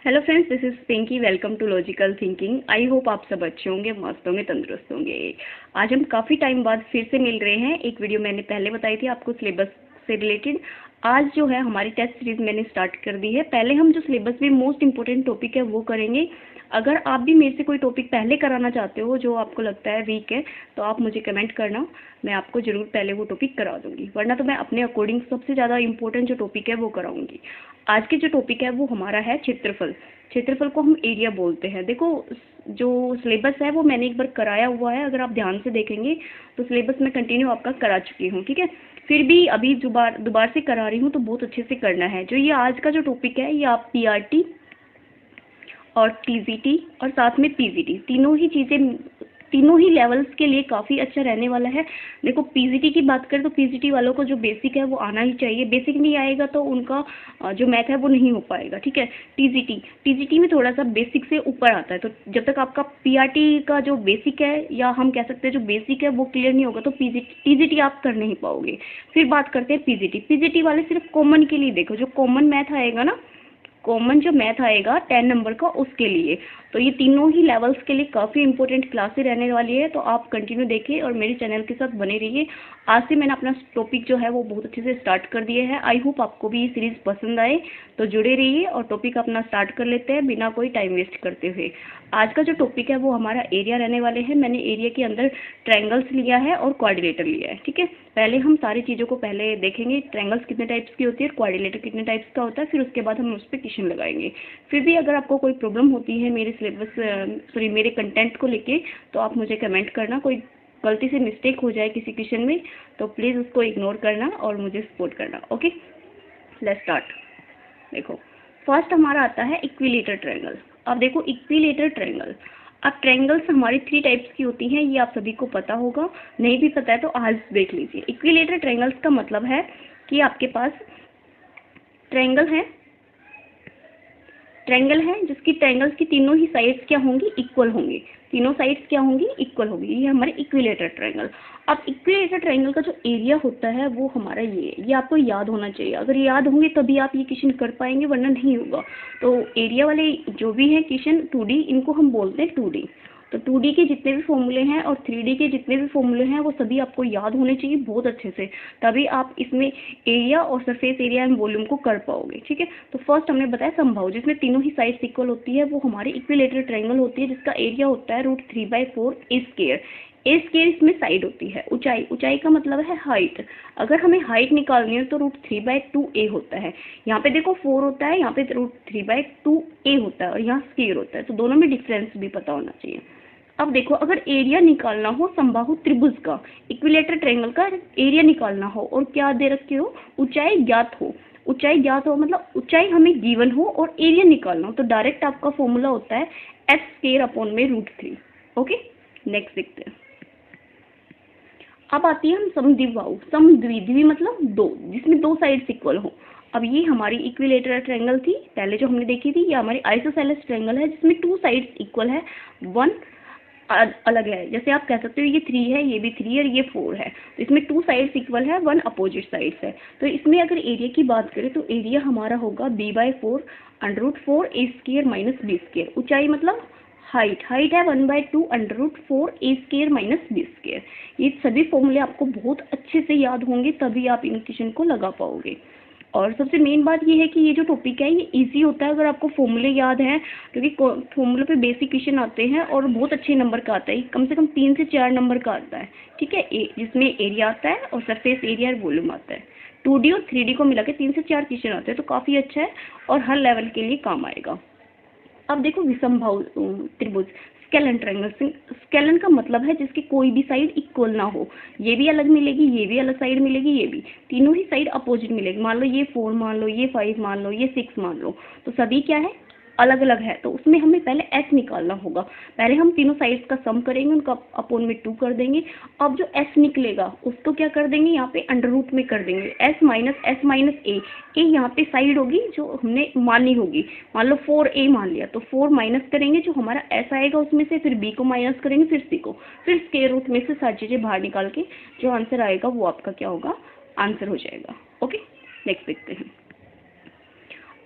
Hello friends, this is Pinky. Welcome to logical thinking. I hope आप सब अच्छे होंगे, मस्त होंगे, तंदुरुस्त होंगे। आज हम काफ़ी टाइम बाद फिर से मिल रहे हैं। एक वीडियो मैंने पहले बताई थी आपको सिलेबस से रिलेटेड। आज जो है हमारी टेस्ट सीरीज मैंने स्टार्ट कर दी है। पहले हम जो सिलेबस में मोस्ट इंपॉर्टेंट टॉपिक है वो करेंगे। अगर आप भी मेरे से कोई टॉपिक पहले कराना चाहते हो जो आपको लगता है वीक है, तो आप मुझे कमेंट करना, मैं आपको ज़रूर पहले वो टॉपिक करा दूंगी। वरना तो मैं अपने अकॉर्डिंग सबसे ज़्यादा इंपॉर्टेंट जो टॉपिक है वो कराऊंगी। आज के जो टॉपिक है वो हमारा है क्षेत्रफल। क्षेत्रफल को हम एरिया बोलते हैं। देखो, जो सिलेबस है वो मैंने एक बार कराया हुआ है। अगर आप ध्यान से देखेंगे तो सिलेबस में कंटिन्यू आपका करा चुकी हूँ, ठीक है। फिर भी अभी दोबारा से करा रही हूँ, तो बहुत अच्छे से करना है। जो ये आज का जो टॉपिक है, ये आप पीआरटी और टीजीटी और साथ में पीजीटी, तीनों ही लेवल्स के लिए काफ़ी अच्छा रहने वाला है। देखो, पीजीटी की बात करें तो पीजीटी वालों को जो बेसिक है वो आना ही चाहिए। बेसिक नहीं आएगा तो उनका जो मैथ है वो नहीं हो पाएगा, ठीक है। टीजीटी में थोड़ा सा बेसिक से ऊपर आता है। तो जब तक आपका पीआरटी का जो बेसिक है, या हम कह सकते हैं जो बेसिक है, वो क्लियर नहीं होगा तो टीजीटी आप कर नहीं पाओगे। फिर बात करते हैं पीजीटी वाले सिर्फ कॉमन के लिए। देखो, जो कॉमन मैथ आएगा ना, कॉमन जो मैथ आएगा 10 नंबर का, उसके लिए। तो ये तीनों ही लेवल्स के लिए काफ़ी इंपॉर्टेंट क्लासेस रहने वाली है। तो आप कंटिन्यू देखिए और मेरे चैनल के साथ बने रहिए। आज से मैंने अपना टॉपिक जो है वो बहुत अच्छे से स्टार्ट कर दिया है। आई होप आपको भी ये सीरीज़ पसंद आए, तो जुड़े रहिए और टॉपिक अपना स्टार्ट कर लेते हैं बिना कोई टाइम वेस्ट करते हुए। आज का जो टॉपिक है वो हमारा एरिया रहने वाले हैं। मैंने एरिया के अंदर ट्रायंगल्स लिया है और क्वाड्रिलेटर लिया है, ठीक है। पहले हम सारी चीज़ों को पहले देखेंगे, ट्रायंगल्स कितने टाइप्स की होती है, क्वाड्रिलेटर कितने टाइप्स का होता है, फिर उसके बाद हम उस पर क्वेश्चन लगाएंगे। फिर भी अगर आपको कोई प्रॉब्लम होती है मेरे कंटेंट को लेके, तो आप मुझे कमेंट करना। कोई गलती से मिस्टेक हो जाए किसी क्वेश्चन में तो प्लीज़ उसको इग्नोर करना और मुझे सपोर्ट करना। Okay, let's start. देखो, फर्स्ट हमारा आता है इक्विलेटर ट्रायंगल। अब देखो, इक्विलेटर ट्रायंगल, अब ट्रायंगल्स हमारी 3 टाइप्स की होती हैं। ये आप सभी को पता होगा, नहीं भी पता है तो आज देख लीजिए। इक्विलेटर ट्रायंगल्स का मतलब है कि आपके पास ट्रायंगल है जिसकी ट्रायंगल्स की तीनों ही साइड्स क्या होंगी, इक्वल होंगी। तीनों साइड्स क्या होंगी, इक्वल होंगी। ये हमारे इक्विलेटर ट्रायंगल। अब इक्विलेटर ट्रायंगल का जो एरिया होता है वो हमारा ये आपको याद होना चाहिए। अगर याद होंगे तभी आप ये क्वेश्चन कर पाएंगे, वरना नहीं होगा। तो एरिया वाले जो भी है क्वेश्चन 2D, इनको हम बोलते हैं 2D। तो 2D के जितने भी फॉर्मूले हैं और 3D के जितने भी फॉर्मूले हैं वो सभी आपको याद होने चाहिए बहुत अच्छे से, तभी आप इसमें एरिया और सरफेस एरिया एंड वॉल्यूम को कर पाओगे, ठीक है। तो फर्स्ट हमने बताया समबाहु, जिसमें तीनों ही साइड्स इक्वल होती है, वो हमारी इक्विलेटरल ट्रायंगल होती है, जिसका एरिया होता है √3/4 ए स्क्वायर। ए स्क्वायर इसमें साइड होती है। ऊंचाई का मतलब है हाइट। अगर हमें हाइट निकालनी है तो √3/2a होता है। यहाँ पे देखो 4 होता है, यहाँ पे √3/2a होता है और यहाँ स्क्वायर होता है। तो दोनों में डिफरेंस भी पता होना चाहिए। अब देखो, अगर एरिया निकालना हो समबाहु त्रिभुज का, इक्विलेटर ट्रायंगल का एरिया निकालना हो और क्या दे रखे हो, ऊंचाई ज्ञात हो मतलब ऊंचाई हमें गिवन हो और एरिया निकालना हो, तो डायरेक्ट आपका फॉर्मूला होता है h²/√3। ओके, नेक्स्ट देखते हैं। अब आती है हम समद्विबाहु। समद्विद्वि मतलब दो, जिसमें दो साइड्स इक्वल हो। अब ये हमारी इक्विलेटरल ट्रायंगल थी पहले जो हमने देखी थी। ये हमारी आइसोसेलेस ट्रायंगल है जिसमें 2 साइड्स इक्वल है, 1 अलग है। जैसे आप कह सकते हो ये 3 है, ये भी 3 है और ये 4 है। तो इसमें 2 साइड्स इक्वल है, 1 अपोजिट साइड्स है। तो इसमें अगर एरिया की बात करें तो एरिया हमारा होगा b/4 √4 a² - b²। ऊंचाई मतलब हाइट है 1/2 √4 a² - b²। ये सभी फॉर्मूले आपको बहुत अच्छे से याद होंगे, तभी आप इन क्वेश्चन को लगा पाओगे। और सबसे मेन बात ये है कि ये जो टॉपिक है ये इजी होता है अगर आपको फॉर्मूले याद हैं, क्योंकि फॉर्मूले पे बेसिक क्वेश्चन आते हैं और बहुत अच्छे नंबर का आता है। कम से कम 3 से 4 नंबर का आता है, ठीक है। जिसमें एरिया आता है और सरफेस एरिया और वॉल्यूम आता है। 2D और 3D को मिला के 3 से 4 क्वेश्चन आते हैं, तो काफ़ी अच्छा है और हर लेवल के लिए काम आएगा। अब देखो, विषमबाहु त्रिभुज, स्केलन ट्रायंगल। स्केलन का मतलब है जिसकी कोई भी साइड इक्वल ना हो। ये भी अलग मिलेगी, ये भी अलग साइड मिलेगी, ये भी, तीनों ही साइड अपोजिट मिलेगी। मान लो ये 4 मान लो, ये 5 मान लो, ये 6 मान लो, तो सभी क्या है, अलग अलग है। तो उसमें हमें पहले एस निकालना होगा। पहले हम तीनों साइड्स का सम करेंगे, उनका अपॉन में 2 कर देंगे। अब जो एस निकलेगा उसको क्या कर देंगे, यहाँ पे अंडर रूट में कर देंगे। s - ए यहाँ पे साइड होगी जो हमने मानी होगी। मान लो 4a मान लिया, तो 4 माइनस करेंगे, जो हमारा s आएगा उसमें से, फिर b को माइनस करेंगे, फिर c को, फिर स्क्वायर रूट में से सारी चीज़ें बाहर निकाल के जो आंसर आएगा वो आपका क्या होगा, आंसर हो जाएगा। ओके, नेक्स्ट देखते हैं।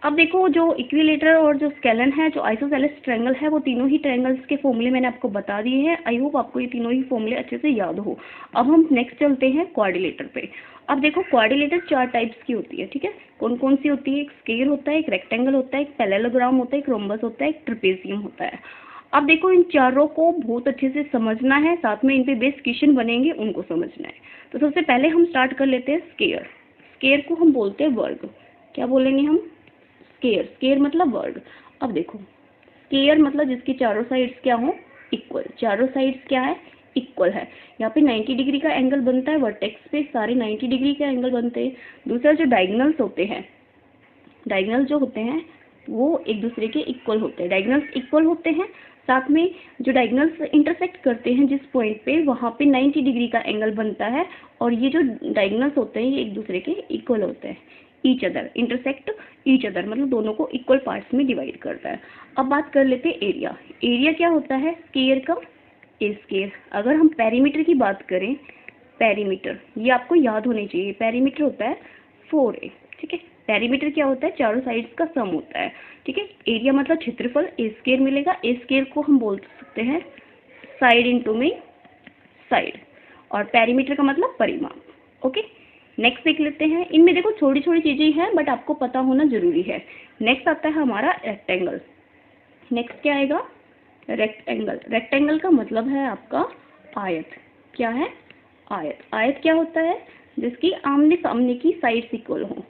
अब देखो जो इक्विलेटरल और जो स्केलन है, जो आइसोसेलेस ट्रायंगल है, वो तीनों ही ट्रायंगल्स के फॉर्मूले मैंने आपको बता दिए हैं। आई होप आपको ये तीनों ही फॉर्मूले अच्छे से याद हो। अब हम नेक्स्ट चलते हैं क्वाड्रिलेटर पे। अब देखो क्वाड्रिलेटर 4 टाइप्स की होती है, ठीक है। कौन कौन सी होती है? एक स्क्वायर होता है, एक रेक्टेंगल होता है, एक पैरेललोग्राम होता है, एक रोम्बस होता है, एक ट्रेपेजियम होता है। अब देखो इन चारों को बहुत अच्छे से समझना है, साथ में इन पे बेस क्वेश्चन बनेंगे, उनको समझना है। तो सबसे पहले हम स्टार्ट कर लेते हैं स्क्वायर। स्क्वायर को हम बोलते हैं वर्ग। क्या बोलेंगे हम? स्क्वायर। स्क्वायर मतलब वर्ग। अब देखो स्क्वायर मतलब जिसकी चारों साइड्स क्या हो? इक्वल। चारों साइड्स क्या है? इक्वल है। यहाँ पे 90 डिग्री का एंगल बनता है, वर्टेक्स पे सारे 90 डिग्री का एंगल बनते हैं। दूसरा जो डायगोनल्स होते हैं, डायगोनल जो होते हैं वो एक दूसरे के इक्वल होते हैं। डायगोनल्स इक्वल होते हैं, साथ में जो डायगोनल्स इंटरसेक्ट करते हैं जिस पॉइंट पे, वहाँ पे 90 डिग्री का एंगल बनता है। और ये जो डायगोनल्स होते हैं ये एक दूसरे के इक्वल होते हैं। Each other, intersect each other मतलब दोनों को इक्वल पार्ट्स में डिवाइड करता है। अब बात कर लेते हैं एरिया। एरिया क्या होता है स्क्वायर का? ए स्क्वायर। अगर हम पेरीमीटर की बात करें, पेरीमीटर ये आपको याद होनी चाहिए। पेरीमीटर होता है 4a, ठीक है। पेरीमीटर क्या होता है? चारों साइड्स का सम होता है, ठीक है। एरिया मतलब क्षेत्रफल, ए स्क्वायर मिलेगा। ए स्क्वायर को हम बोल सकते हैं साइड इंटू में साइड, और पेरीमीटर का मतलब परिमाप। ओके, नेक्स्ट देख लेते हैं। इनमें देखो छोटी छोटी चीजें हैं बट आपको पता होना जरूरी है। नेक्स्ट आता है हमारा रेक्टेंगल। नेक्स्ट क्या आएगा? रेक्टेंगल। रेक्टेंगल का मतलब है आपका आयत। क्या है? आयत। आयत क्या होता है? जिसकी आमने सामने की साइड्स इक्वल हो।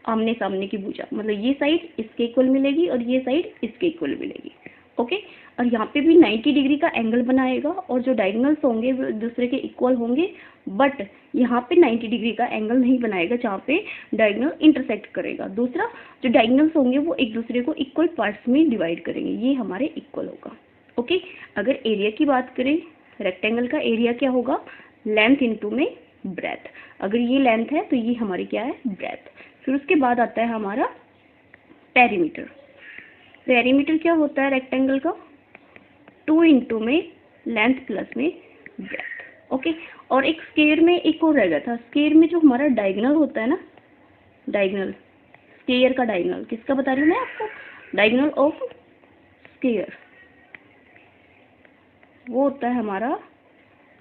आमने सामने की भुजा मतलब ये साइड इसके इक्वल मिलेगी और ये साइड इसके इक्वल मिलेगी। ओके, और यहाँ पे भी 90 डिग्री का एंगल बनाएगा, और जो डायगोनल्स होंगे वो दूसरे के इक्वल होंगे, बट यहाँ पे 90 डिग्री का एंगल नहीं बनाएगा जहाँ पे डायगोनल इंटरसेक्ट करेगा। दूसरा जो डायगोनल्स होंगे वो एक दूसरे को इक्वल पार्ट्स में डिवाइड करेंगे, ये हमारे इक्वल होगा। ओके, अगर एरिया की बात करें, रेक्टेंगल का एरिया क्या होगा? लेंथ इंटू में ब्रेथ। अगर ये लेंथ है तो ये हमारी क्या है? ब्रेथ। फिर उसके बाद आता है हमारा पेरीमीटर। पेरीमीटर क्या होता है रेक्टेंगल का? 2 इंटू में लेंथ प्लस में ब्रेथ। ओके, और एक स्क्वायर में एक और रह गया था। स्क्वायर में जो हमारा डायगोनल होता है ना, डायगोनल, स्क्वायर का डायगोनल किसका बता रही हूँ मैं आपको? डायगोनल ऑफ स्क्वायर वो होता है हमारा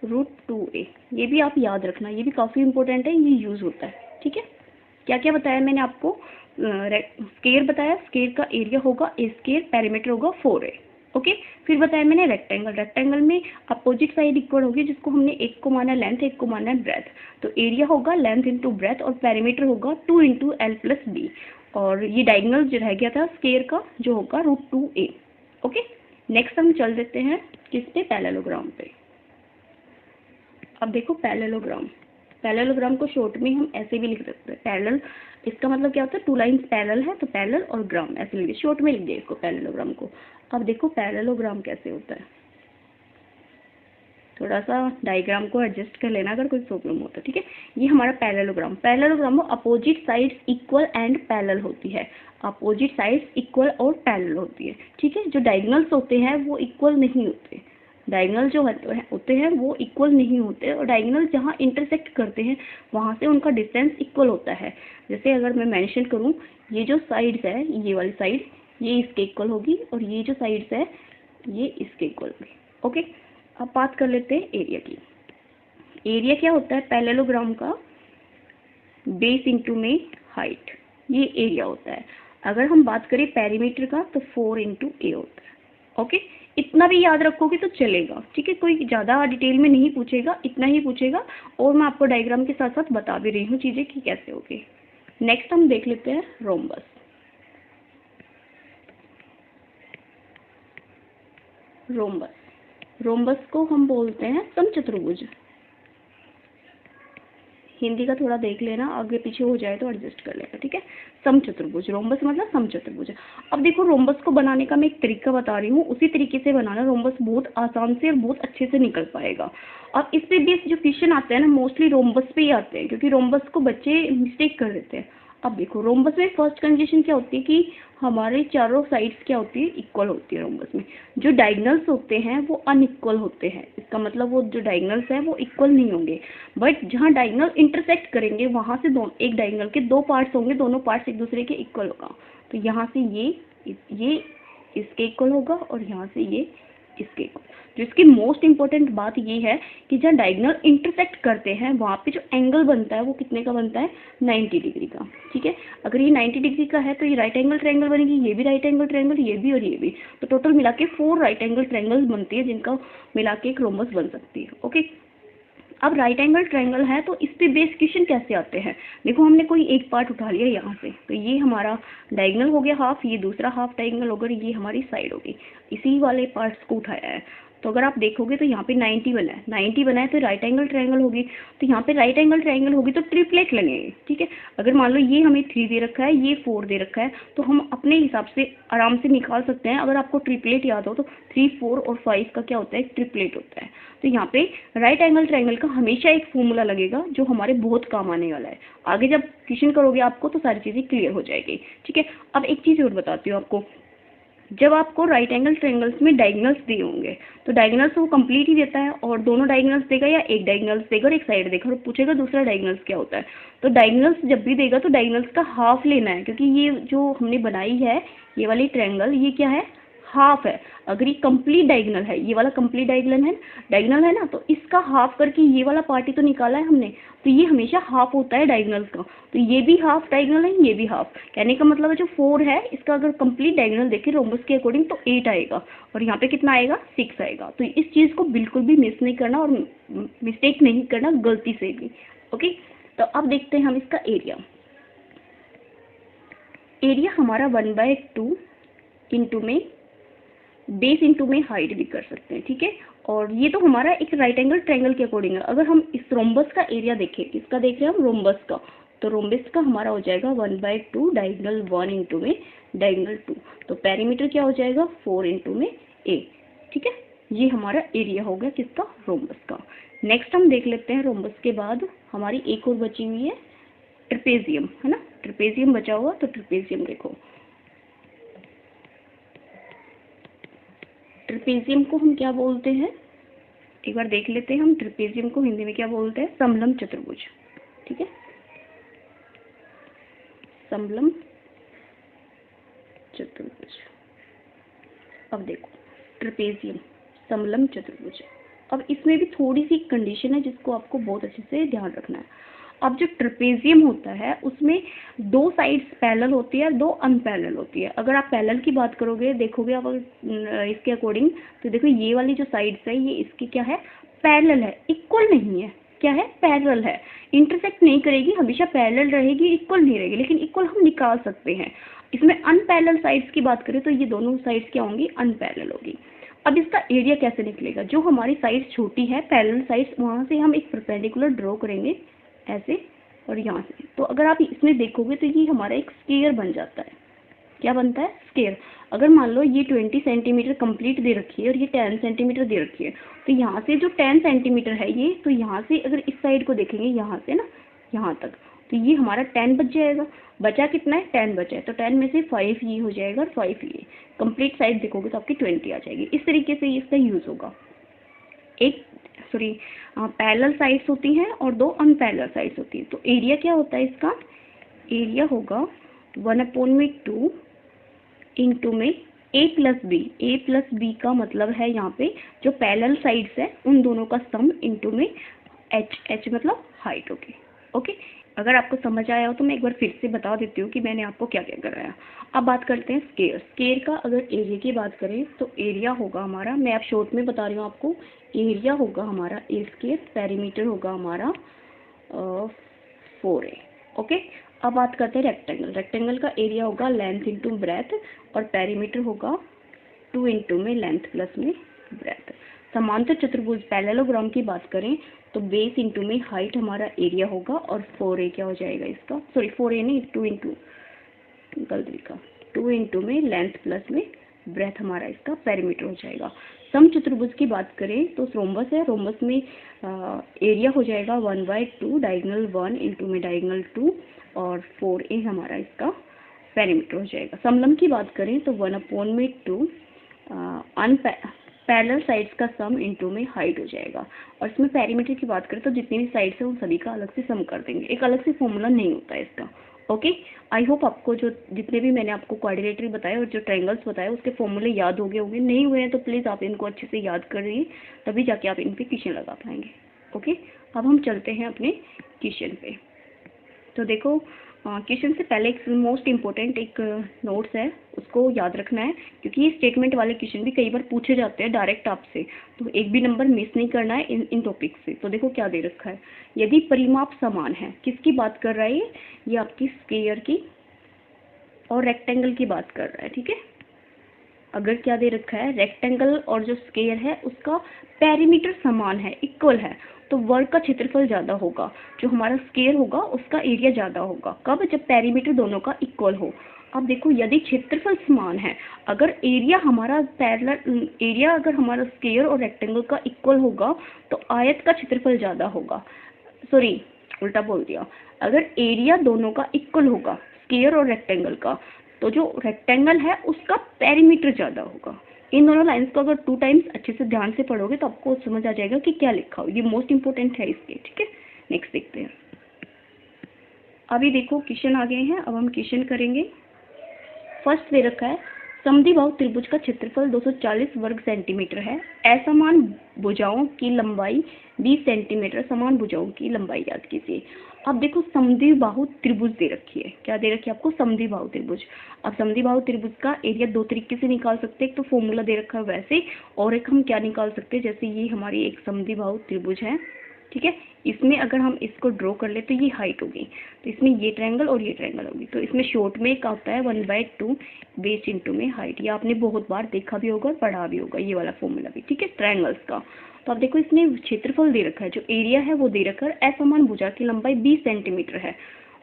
√2a। ये भी आप याद रखना, ये भी काफ़ी इंपॉर्टेंट है, ये यूज़ होता है, ठीक है। क्या क्या बताया मैंने आपको? स्क्वायर बताया, स्क्वायर का एरिया होगा ए स्क्वायर, पेरीमीटर होगा 4a। ओके, फिर बताया मैंने रेक्टेंगल। रेक्टेंगल में अपोजिट साइड इक्वल होगी, जिसको हमने एक को माना लेंथ, एक को माना ब्रेथ। तो एरिया होगा लेंथ इंटू ब्रेथ, और पेरीमीटर होगा 2 इंटू एल प्लस बी। और ये डायगोनल जो रह गया था स्क्वायर का जो होगा √2a। ओके, नेक्स्ट हम चल देते हैं किस पे? पैरेललोग्राम पे। अब देखो पैरेललोग्राम। पैरेललोग्राम को शॉर्ट में हम ऐसे भी लिख सकते हैं, पैरेलल। इसका मतलब क्या होता है? 2 लाइन्स पैरेलल है तो पैरेलल और ग्राम ऐसे लिखिए, शॉर्ट में लिख दिए इसको पैरेललोग्राम को। अब देखो पैरेललोग्राम कैसे होता है, थोड़ा सा डायग्राम को एडजस्ट कर लेना अगर कोई प्रॉब्लम होता है, ठीक है। ये हमारा पैरेललोग्राम। पैरेललोग्राम में opposite sides equal and parallel होती है। अपोजिट साइड्स इक्वल और पैरेलल होती है, ठीक है। जो डायगोनल्स होते हैं वो इक्वल नहीं होते। डायगोनल जो होते हैं वो इक्वल नहीं होते, और डायगोनल जहाँ इंटरसेक्ट करते हैं वहाँ से उनका डिस्टेंस इक्वल होता है। जैसे अगर मैं मेंशन करूँ, ये जो साइड्स है, ये वाली साइड ये इसके इक्वल होगी, और ये जो साइड्स है ये इसके इक्वल होगी। ओके, अब बात कर लेते हैं एरिया की। एरिया क्या होता है? पैरेललोग्राम का बेस इंटू में हाइट, ये एरिया होता है। अगर हम बात करें पेरीमीटर का तो 4 इंटू ए होता है। ओके, इतना भी याद रखोगे तो चलेगा, ठीक है। कोई ज़्यादा डिटेल में नहीं पूछेगा, इतना ही पूछेगा, और मैं आपको डायग्राम के साथ साथ बता भी रही हूँ चीज़ें कि कैसे होगी। नेक्स्ट हम देख लेते हैं रोम्बस। रोम्बस, रोम्बस को हम बोलते हैं समचतुर्भुज। हिंदी का थोड़ा देख लेना, आगे पीछे हो जाए तो एडजस्ट कर लेना, ठीक है। समचतुर्भुज, रोम्बस मतलब समचतुर्भुज। अब देखो रोम्बस को बनाने का मैं एक तरीका बता रही हूँ, उसी तरीके से बनाना। रोम्बस बहुत आसान से और बहुत अच्छे से निकल पाएगा। अब इस पे बेस जो क्वेश्चन आते हैं ना, मोस्टली रोम्बस पे ही आते हैं, क्योंकि रोम्बस को बच्चे मिस्टेक कर देते हैं। अब देखो रोम्बस में फर्स्ट कंडीशन क्या होती है कि हमारे चारों साइड्स क्या होती है? इक्वल होती है। रोम्बस में जो डायगोनल्स होते हैं वो अनइक्वल होते हैं। इसका मतलब वो जो डायगोनल्स हैं वो इक्वल नहीं होंगे, बट जहाँ डायगोनल इंटरसेक्ट करेंगे वहाँ से एक डायगोनल के 2 पार्ट्स होंगे, दोनों पार्ट्स एक दूसरे के इक्वल होगा। तो यहाँ से ये इसके इक्वल होगा और यहाँ से ये इसके इक्वल। जो इसकी मोस्ट इंपॉर्टेंट बात ये है कि जहाँ डायगोनल इंटरसेक्ट करते हैं वहाँ पे जो एंगल बनता है वो कितने का बनता है, 90 डिग्री का। ठीक है, अगर ये 90 डिग्री का है तो ये राइट एंगल ट्रायंगल बनेगी, ये भी राइट एंगल ट्रायंगल, ये भी और ये भी। तो टोटल मिला के 4 राइट एंगल ट्रायंगल बनती है जिनका मिला के एक रोम्बस बन सकती है। ओके, अब राइट एंगल ट्रायंगल है तो इस पे बेस क्वेश्चन कैसे आते हैं। देखो हमने कोई एक पार्ट उठा लिया यहाँ से, तो ये हमारा डायगोनल हो गया हाफ, ये दूसरा हाफ डायगोनल होगा, ये हमारी साइड होगी, इसी वाले पार्ट्स को उठाया है। तो अगर आप देखोगे तो यहाँ पे 90 बना है, 90 बना है तो राइट एंगल ट्रायंगल होगी, तो यहाँ पे राइट एंगल ट्रायंगल होगी तो ट्रिपलेट लगेंगे। ठीक है, अगर मान लो ये हमें 3 दे रखा है, ये 4 दे रखा है, तो हम अपने हिसाब से आराम से निकाल सकते हैं। अगर आपको ट्रिपलेट याद हो तो 3, 4 और 5 का क्या होता है, ट्रिपलेट होता है। तो यहाँ पे राइट एंगल ट्रायंगल का हमेशा एक फॉर्मूला लगेगा जो हमारे बहुत काम आने वाला है। आगे जब क्वेश्चन करोगे आपको तो सारी चीज़ें क्लियर हो जाएगी। ठीक है, अब एक चीज़ और बताती हूँ आपको, जब आपको राइट एंगल ट्रायंगल्स में डायगोनल्स दिए होंगे तो डायगोनल्स वो कंप्लीट ही देता है, और दोनों डायगोनल्स देगा या एक डायगोनल्स देगा और एक साइड देगा और पूछेगा दूसरा डायगोनल्स क्या होता है। तो डायगोनल्स जब भी देगा तो डायगोनल्स का हाफ लेना है, क्योंकि ये जो हमने बनाई है ये वाली ट्रायंगल, ये क्या है, हाफ है। अगर ये कंप्लीट डायगोनल है, ये वाला कंप्लीट डायगोनल है ना, तो इसका हाफ करके ये वाला पार्ट ही तो निकाला है हमने, तो ये हमेशा हाफ होता है डायगोनल्स का। तो ये भी हाफ डायगोनल है, ये भी हाफ। कहने का मतलब है जो 4 है इसका अगर कंप्लीट डायगोनल देखें रोम्बस के अकॉर्डिंग तो 8 आएगा, और यहाँ पे कितना आएगा, 6 आएगा। तो इस चीज़ को बिल्कुल भी मिस नहीं करना और मिस्टेक नहीं करना गलती से भी। ओके, तो अब देखते हैं हम इसका एरिया। एरिया हमारा 1/2 इंटू में बेस इंटू में हाइट भी कर सकते हैं। ठीक है, और ये तो हमारा एक राइट एंगल ट्रायंगल के अकॉर्डिंग है। अगर हम इस रोम्बस का एरिया देखें, किसका देख रहे हैं हम, रोम्बस का, तो रोम्बस का हमारा हो जाएगा 1/2 डायगोनल 1 इंटू में डायगोनल 2। तो पेरीमीटर क्या हो जाएगा, 4 इंटू में a। ठीक है, ये हमारा एरिया हो गया किसका, रोम्बस का। नेक्स्ट हम देख लेते हैं रोम्बस के बाद हमारी एक और बची हुई है ट्रेपेजियम, है ना, ट्रेपेजियम बचा हुआ। तो ट्रेपेजियम देखो, ट्रेपेजियम को हम क्या बोलते हैं, एक बार देख लेते हैं हम। ट्रेपेजियम को हिंदी में क्या बोलते हैं, समलंब चतुर्भुज। ठीक है, समलंब चतुर्भुज। अब देखो ट्रेपेजियम समलंब चतुर्भुज, अब इसमें भी थोड़ी सी कंडीशन है जिसको आपको बहुत अच्छे से ध्यान रखना है। अब जो ट्रेपेजियम होता है उसमें 2 साइड्स पैरेलल होती है, 2 अनपैरेलल होती है। अगर आप पैरेलल की बात करोगे, देखोगे आप इसके अकॉर्डिंग, तो देखो ये वाली जो साइड्स है ये इसकी क्या है, पैरेलल है, इक्वल नहीं है। क्या है, पैरेलल है, इंटरसेक्ट नहीं करेगी, हमेशा पैरेलल रहेगी, इक्वल नहीं रहेगी, लेकिन इक्वल हम निकाल सकते हैं। इसमें अनपैरेलल साइड्स की बात करें तो ये दोनों साइड्स क्या होंगी, अनपैरेलल होगी। अब इसका एरिया कैसे निकलेगा, जो हमारी साइड छोटी है पैरेलल साइड्स, वहाँ से हम एक परपेंडिकुलर ड्रॉ करेंगे ऐसे और यहाँ से। तो अगर आप इसमें देखोगे तो ये हमारा एक स्क्वायर बन जाता है। क्या बनता है, स्क्वायर। अगर मान लो ये 20 सेंटीमीटर कंप्लीट दे रखी है और ये 10 सेंटीमीटर दे रखी है, तो यहाँ से जो 10 सेंटीमीटर है ये, तो यहाँ से अगर इस साइड को देखेंगे यहाँ से ना यहाँ तक, तो ये हमारा 10 बच जाएगा। बचा कितना है, 10 बचा है, तो 10 में से 5 ये हो जाएगा और 5 ये। कंप्लीट साइड देखोगे तो आपकी 20 आ जाएगी। इस तरीके से इसका यूज़ होगा। एक पैरेलल साइड्स होती हैं और 2 अनपैरेलल साइड्स होती हैं। तो एरिया क्या होता है इसका, एरिया होगा 1/2 इंटू में a plus B. a plus B का मतलब है यहाँ पे जो पैरेलल साइड्स है उन दोनों का सम इंटू में h मतलब हाइट होगी। ओके, अगर आपको समझ आया हो तो मैं एक बार फिर से बता देती हूँ कि मैंने आपको क्या क्या कराया। अब बात करते हैं स्क्वायर। स्क्वायर का अगर एरिया की बात करें तो एरिया होगा हमारा, मैं आप शॉर्ट में बता रही हूँ आपको, एरिया होगा हमारा a स्क्वायर, पेरीमीटर होगा हमारा 4a। ओके, अब बात करते हैं रेक्टेंगल। रेक्टेंगल का एरिया होगा लेंथ इंटू ब्रेथ और पेरीमीटर होगा 2 इंटू में लेंथ प्लस में ब्रेथ। समांतर चतुर्भुज पैरेललोग्राम की बात करें तो बेस इंटू में हाइट हमारा एरिया होगा और 4a क्या हो जाएगा इसका, सॉरी 4a नहीं 2 इंटू, गलत लिखा, 2 इंटू में लेंथ प्लस में ब्रेथ हमारा इसका पेरीमीटर हो जाएगा। सम चतुर्भुज की बात करें तो रोम्बस है, रोम्बस में एरिया हो जाएगा 1/2 डायगोनल 1 इंटू में डायगोनल 2 और 4a हमारा इसका पेरीमीटर हो जाएगा। समलंब की बात करें तो 1/2 पैरेलल साइड्स का सम इंटू में हाइट हो जाएगा। और इसमें पेरीमीटर की बात करें तो जितनी भी साइड्स है उन सभी का अलग से सम कर देंगे, एक अलग से फॉर्मूला नहीं होता है इसका। ओके, आई होप आपको जो जितने भी मैंने आपको क्वाड्रिलेटरल बताए और जो ट्रायंगल्स बताए उसके फॉर्मूले याद हो गए होंगे। नहीं हुए हैं तो प्लीज़ आप इनको अच्छे से याद करिए, तभी जाके आप इन पे क्वेश्चन लगा पाएंगे। ओके, अब हम चलते हैं अपने क्वेश्चन पे। तो देखो, क्वेश्चन से पहले एक मोस्ट इम्पोर्टेंट एक नोट्स है, उसको याद रखना है, क्योंकि ये स्टेटमेंट वाले क्वेश्चन भी कई बार पूछे जाते हैं डायरेक्ट आपसे, तो एक भी नंबर मिस नहीं करना है इन टॉपिक से। तो देखो क्या दे रखा है, यदि परिमाप समान है, किसकी बात कर रहा है ये आपकी स्क्वायर की और रेक्टेंगल की बात कर रहा है, ठीक है। अगर क्या दे रखा है, रेक्टेंगल और जो स्क्वायर है उसका पेरीमीटर समान है, इक्वल है, तो वर्ग का क्षेत्रफल ज़्यादा होगा, जो हमारा स्क्वायर होगा उसका एरिया ज़्यादा होगा। कब? जब पेरीमीटर दोनों का इक्वल हो। अब देखो, यदि क्षेत्रफल समान है, अगर एरिया हमारा पैरेलल, एरिया अगर हमारा स्क्वायर और रेक्टेंगल का इक्वल होगा तो आयत का क्षेत्रफल ज़्यादा होगा। सॉरी, उल्टा बोल दिया। अगर एरिया दोनों का इक्वल होगा, स्क्वायर और रेक्टेंगल का, तो जो रेक्टेंगल है उसका पेरीमीटर ज़्यादा होगा। इन दोनों लाइंस को अगर 2 टाइम्स अच्छे से ध्यान से पढ़ोगे तो आपको समझ आ जाएगा कि क्या लिखा हो। ये मोस्ट इंपॉर्टेंट है इसके, ठीक है। नेक्स्ट देखते हैं। अभी देखो क्वेश्चन आ गए हैं, अब हम क्वेश्चन करेंगे। फर्स्ट दे रखा है, समद्विबाहु त्रिभुज का क्षेत्रफल 240 वर्ग सेंटीमीटर है, असमान भुजाओं की लंबाई 20 सेंटीमीटर, समान भुजाओं की लंबाई याद कीजिए। अब देखो, समद्विबाहु त्रिभुज दे रखी है, क्या दे रखी है आपको? समद्विबाहु त्रिभुज। अब समद्विबाहु त्रिभुज का एरिया 2 तरीके से निकाल सकते हैं, एक तो फॉर्मूला दे रखा है वैसे, और एक हम क्या निकाल सकते हैं, जैसे ये हमारी एक समद्विबाहु त्रिभुज है, ठीक है। इसमें अगर हम इसको ड्रॉ कर ले तो ये हाइट होगी, तो इसमें ये ट्रायंगल और ये ट्रायंगल होगी, तो इसमें शॉर्ट में एक आता है 1/2 बेस इंटू में हाइट। ये आपने बहुत बार देखा भी होगा और पढ़ा भी होगा ये वाला फॉर्मूला भी, ठीक है, ट्रायंगल्स का। तो अब देखो, इसमें क्षेत्रफल दे रखा है, जो एरिया है वो दे रखा है, असमान भुजा की लंबाई 20 सेंटीमीटर है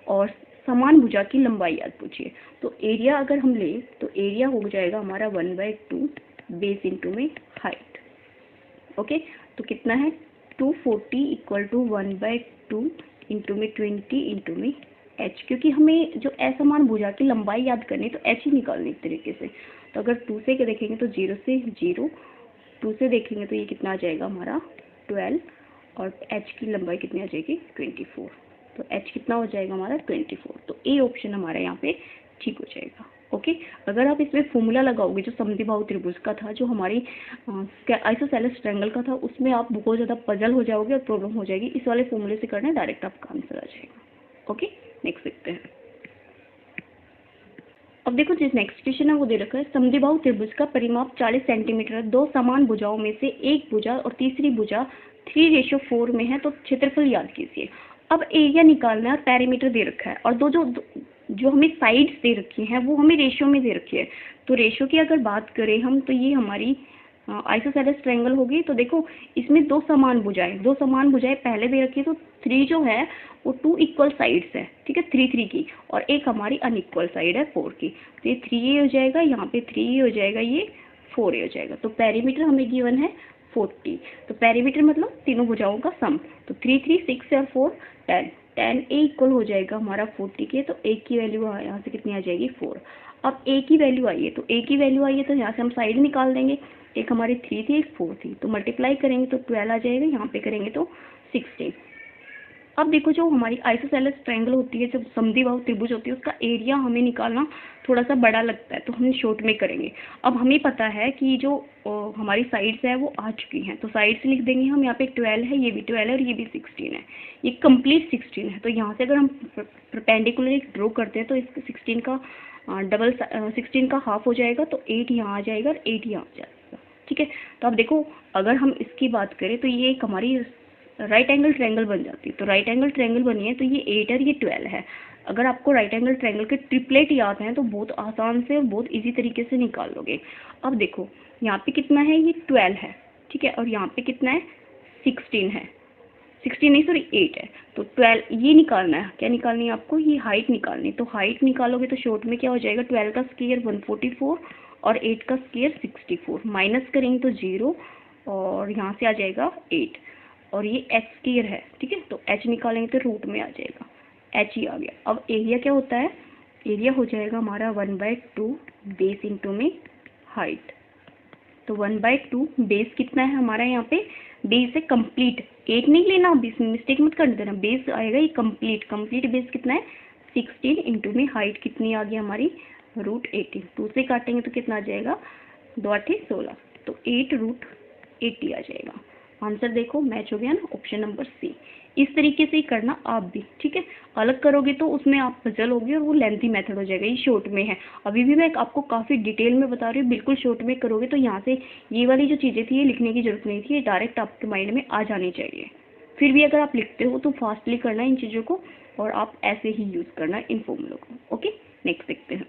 और समान भुजा की लंबाई याद पूछिए। तो एरिया अगर हम ले तो एरिया हो जाएगा हमारा 1/2 बेस इंटू में हाइट। ओके, तो कितना है? 240 इक्वल टू 1/2 इंटू में 20 इंटू में h, क्योंकि हमें जो असमान भुजा की लंबाई याद करनी तो h ही निकालनी एक तरीके से। तो अगर 2 से क्या देखेंगे तो 0 से 0, 2 से देखेंगे तो ये कितना आ जाएगा हमारा 12, और h की लंबाई कितनी आ जाएगी 24, तो h कितना हो जाएगा हमारा 24। तो ए ऑप्शन हमारा यहाँ पे ठीक हो जाएगा। ओके, अगर आप इसमें फॉर्मूला लगाओगे जो समद्विबाहु त्रिभुज का था, जो हमारी आइसोसेलेस ट्रायंगल का था, उसमें आप बहुत ज़्यादा पजल हो जाओगे और प्रॉब्लम हो जाएगी। इस वाले फॉर्मूले से करना है, डायरेक्ट आपका आंसर आ जाएगा। ओके, नेक्स्ट देखते हैं। अब देखो, जिस नेक्स्ट क्वेश्चन है वो दे रखा है, समद्विबाहु त्रिभुज का परिमाप 40 सेंटीमीटर है, 2 समान भुजाओं में से एक भुजा और तीसरी भुजा 3:4 में है, तो क्षेत्रफल याद कीजिए। अब एरिया निकालना है और पेरीमीटर दे रखा है, और जो हमें साइड्स दे रखी हैं वो हमें रेशियो में दे रखी है। तो रेशियो की अगर बात करें हम, तो ये हमारी आइसोसेलेस ट्रायंगल होगी। तो देखो, इसमें दो समान भुजाएं पहले दे रखी है, तो 3 जो है वो 2 इक्वल साइड्स है, ठीक है, 3 की, और एक हमारी अनइक्वल साइड है 4 की। तो ये 3a हो जाएगा, यहाँ पे 3a हो जाएगा, ये 4a हो जाएगा। तो पेरीमीटर हमें गिवन है 40। तो पेरीमीटर मतलब तीनों भुजाओं का सम, तो 3 3 6 और 4 10, 10a इक्वल हो जाएगा हमारा 40 के। तो a की वैल्यू यहाँ से कितनी आ जाएगी 4। अब a की वैल्यू आई है, तो यहाँ से हम साइड निकाल देंगे, एक हमारी 3 थी, एक 4 थी, तो मल्टीप्लाई करेंगे तो 12 आ जाएगा, यहाँ पे करेंगे तो 16। अब देखो, जो हमारी आइसोसेलेस ट्रायंगल होती है, जब समद्विबाहु त्रिभुज होती है, उसका एरिया हमें निकालना थोड़ा सा बड़ा लगता है, तो हम शॉर्ट में करेंगे। अब हमें पता है कि जो हमारी साइड्स है वो आ चुकी हैं, तो साइड्स लिख देंगे हम, यहाँ पे 12 है, ये भी 12 है और ये भी 16 है, ये कंप्लीट 16 है। तो यहाँ से अगर हम परपेंडिकुलर ड्रॉ करते हैं तो इस 16 का 16 का हाफ हो जाएगा, तो 8 यहाँ आ जाएगा और 8 यहाँ आ जाएगा, ठीक है। तो अब देखो, अगर हम इसकी बात करें तो ये एक हमारी राइट एंगल ट्रायंगल बन जाती है। तो राइट एंगल ट्रायंगल बनी है, तो ये 8 और ये 12 है। अगर आपको राइट एंगल ट्रायंगल के ट्रिपलेट याद हैं तो बहुत आसान से और बहुत इजी तरीके से निकाल लोगे। अब देखो, यहाँ पे कितना है, ये 12 है, ठीक है, और यहाँ पे कितना है 16 है, 16 नहीं सॉरी 8 है। तो 12 ये निकालना है, क्या निकालनी है आपको, ये हाइट निकालनी। तो हाइट निकालोगे तो शॉर्ट में क्या हो जाएगा, 12 का स्क्वायर 144 और 8 का स्क्वायर 64, माइनस करेंगे तो 0 और यहाँ से आ जाएगा 8, और ये h स्क्वायर है, ठीक है। तो h निकालेंगे तो रूट में आ जाएगा, h ही आ गया। अब एरिया क्या होता है, एरिया हो जाएगा हमारा 1/2 बेस इंटू में हाइट। तो 1/2 बेस कितना है हमारा, यहाँ पे बेस है कंप्लीट, 8 नहीं लेना, बेस मिस्टेक मत कर देना, बेस आएगा ये कंप्लीट बेस कितना है 16 इंटू में हाइट कितनी आ गई हमारी √18, 2 से काटेंगे तो कितना आ जाएगा, 2 8 16, तो 8√80 आ जाएगा। आंसर देखो मैच हो गया ना, ऑप्शन नंबर सी। इस तरीके से ही करना आप भी, ठीक है। अलग करोगे तो उसमें आप पजल होगी और वो लेंथी मेथड हो जाएगा। ये शॉर्ट में है, अभी भी मैं आपको काफ़ी डिटेल में बता रही हूँ। बिल्कुल शॉर्ट में करोगे तो यहाँ से ये वाली जो चीज़ें थी ये लिखने की जरूरत नहीं थी, ये डायरेक्ट आपके माइंड में आ जानी चाहिए। फिर भी अगर आप लिखते हो तो फास्टली करना इन चीज़ों को, और आप ऐसे ही यूज़ करना इन फॉर्मूलों को। ओके, नेक्स्ट देखते हैं।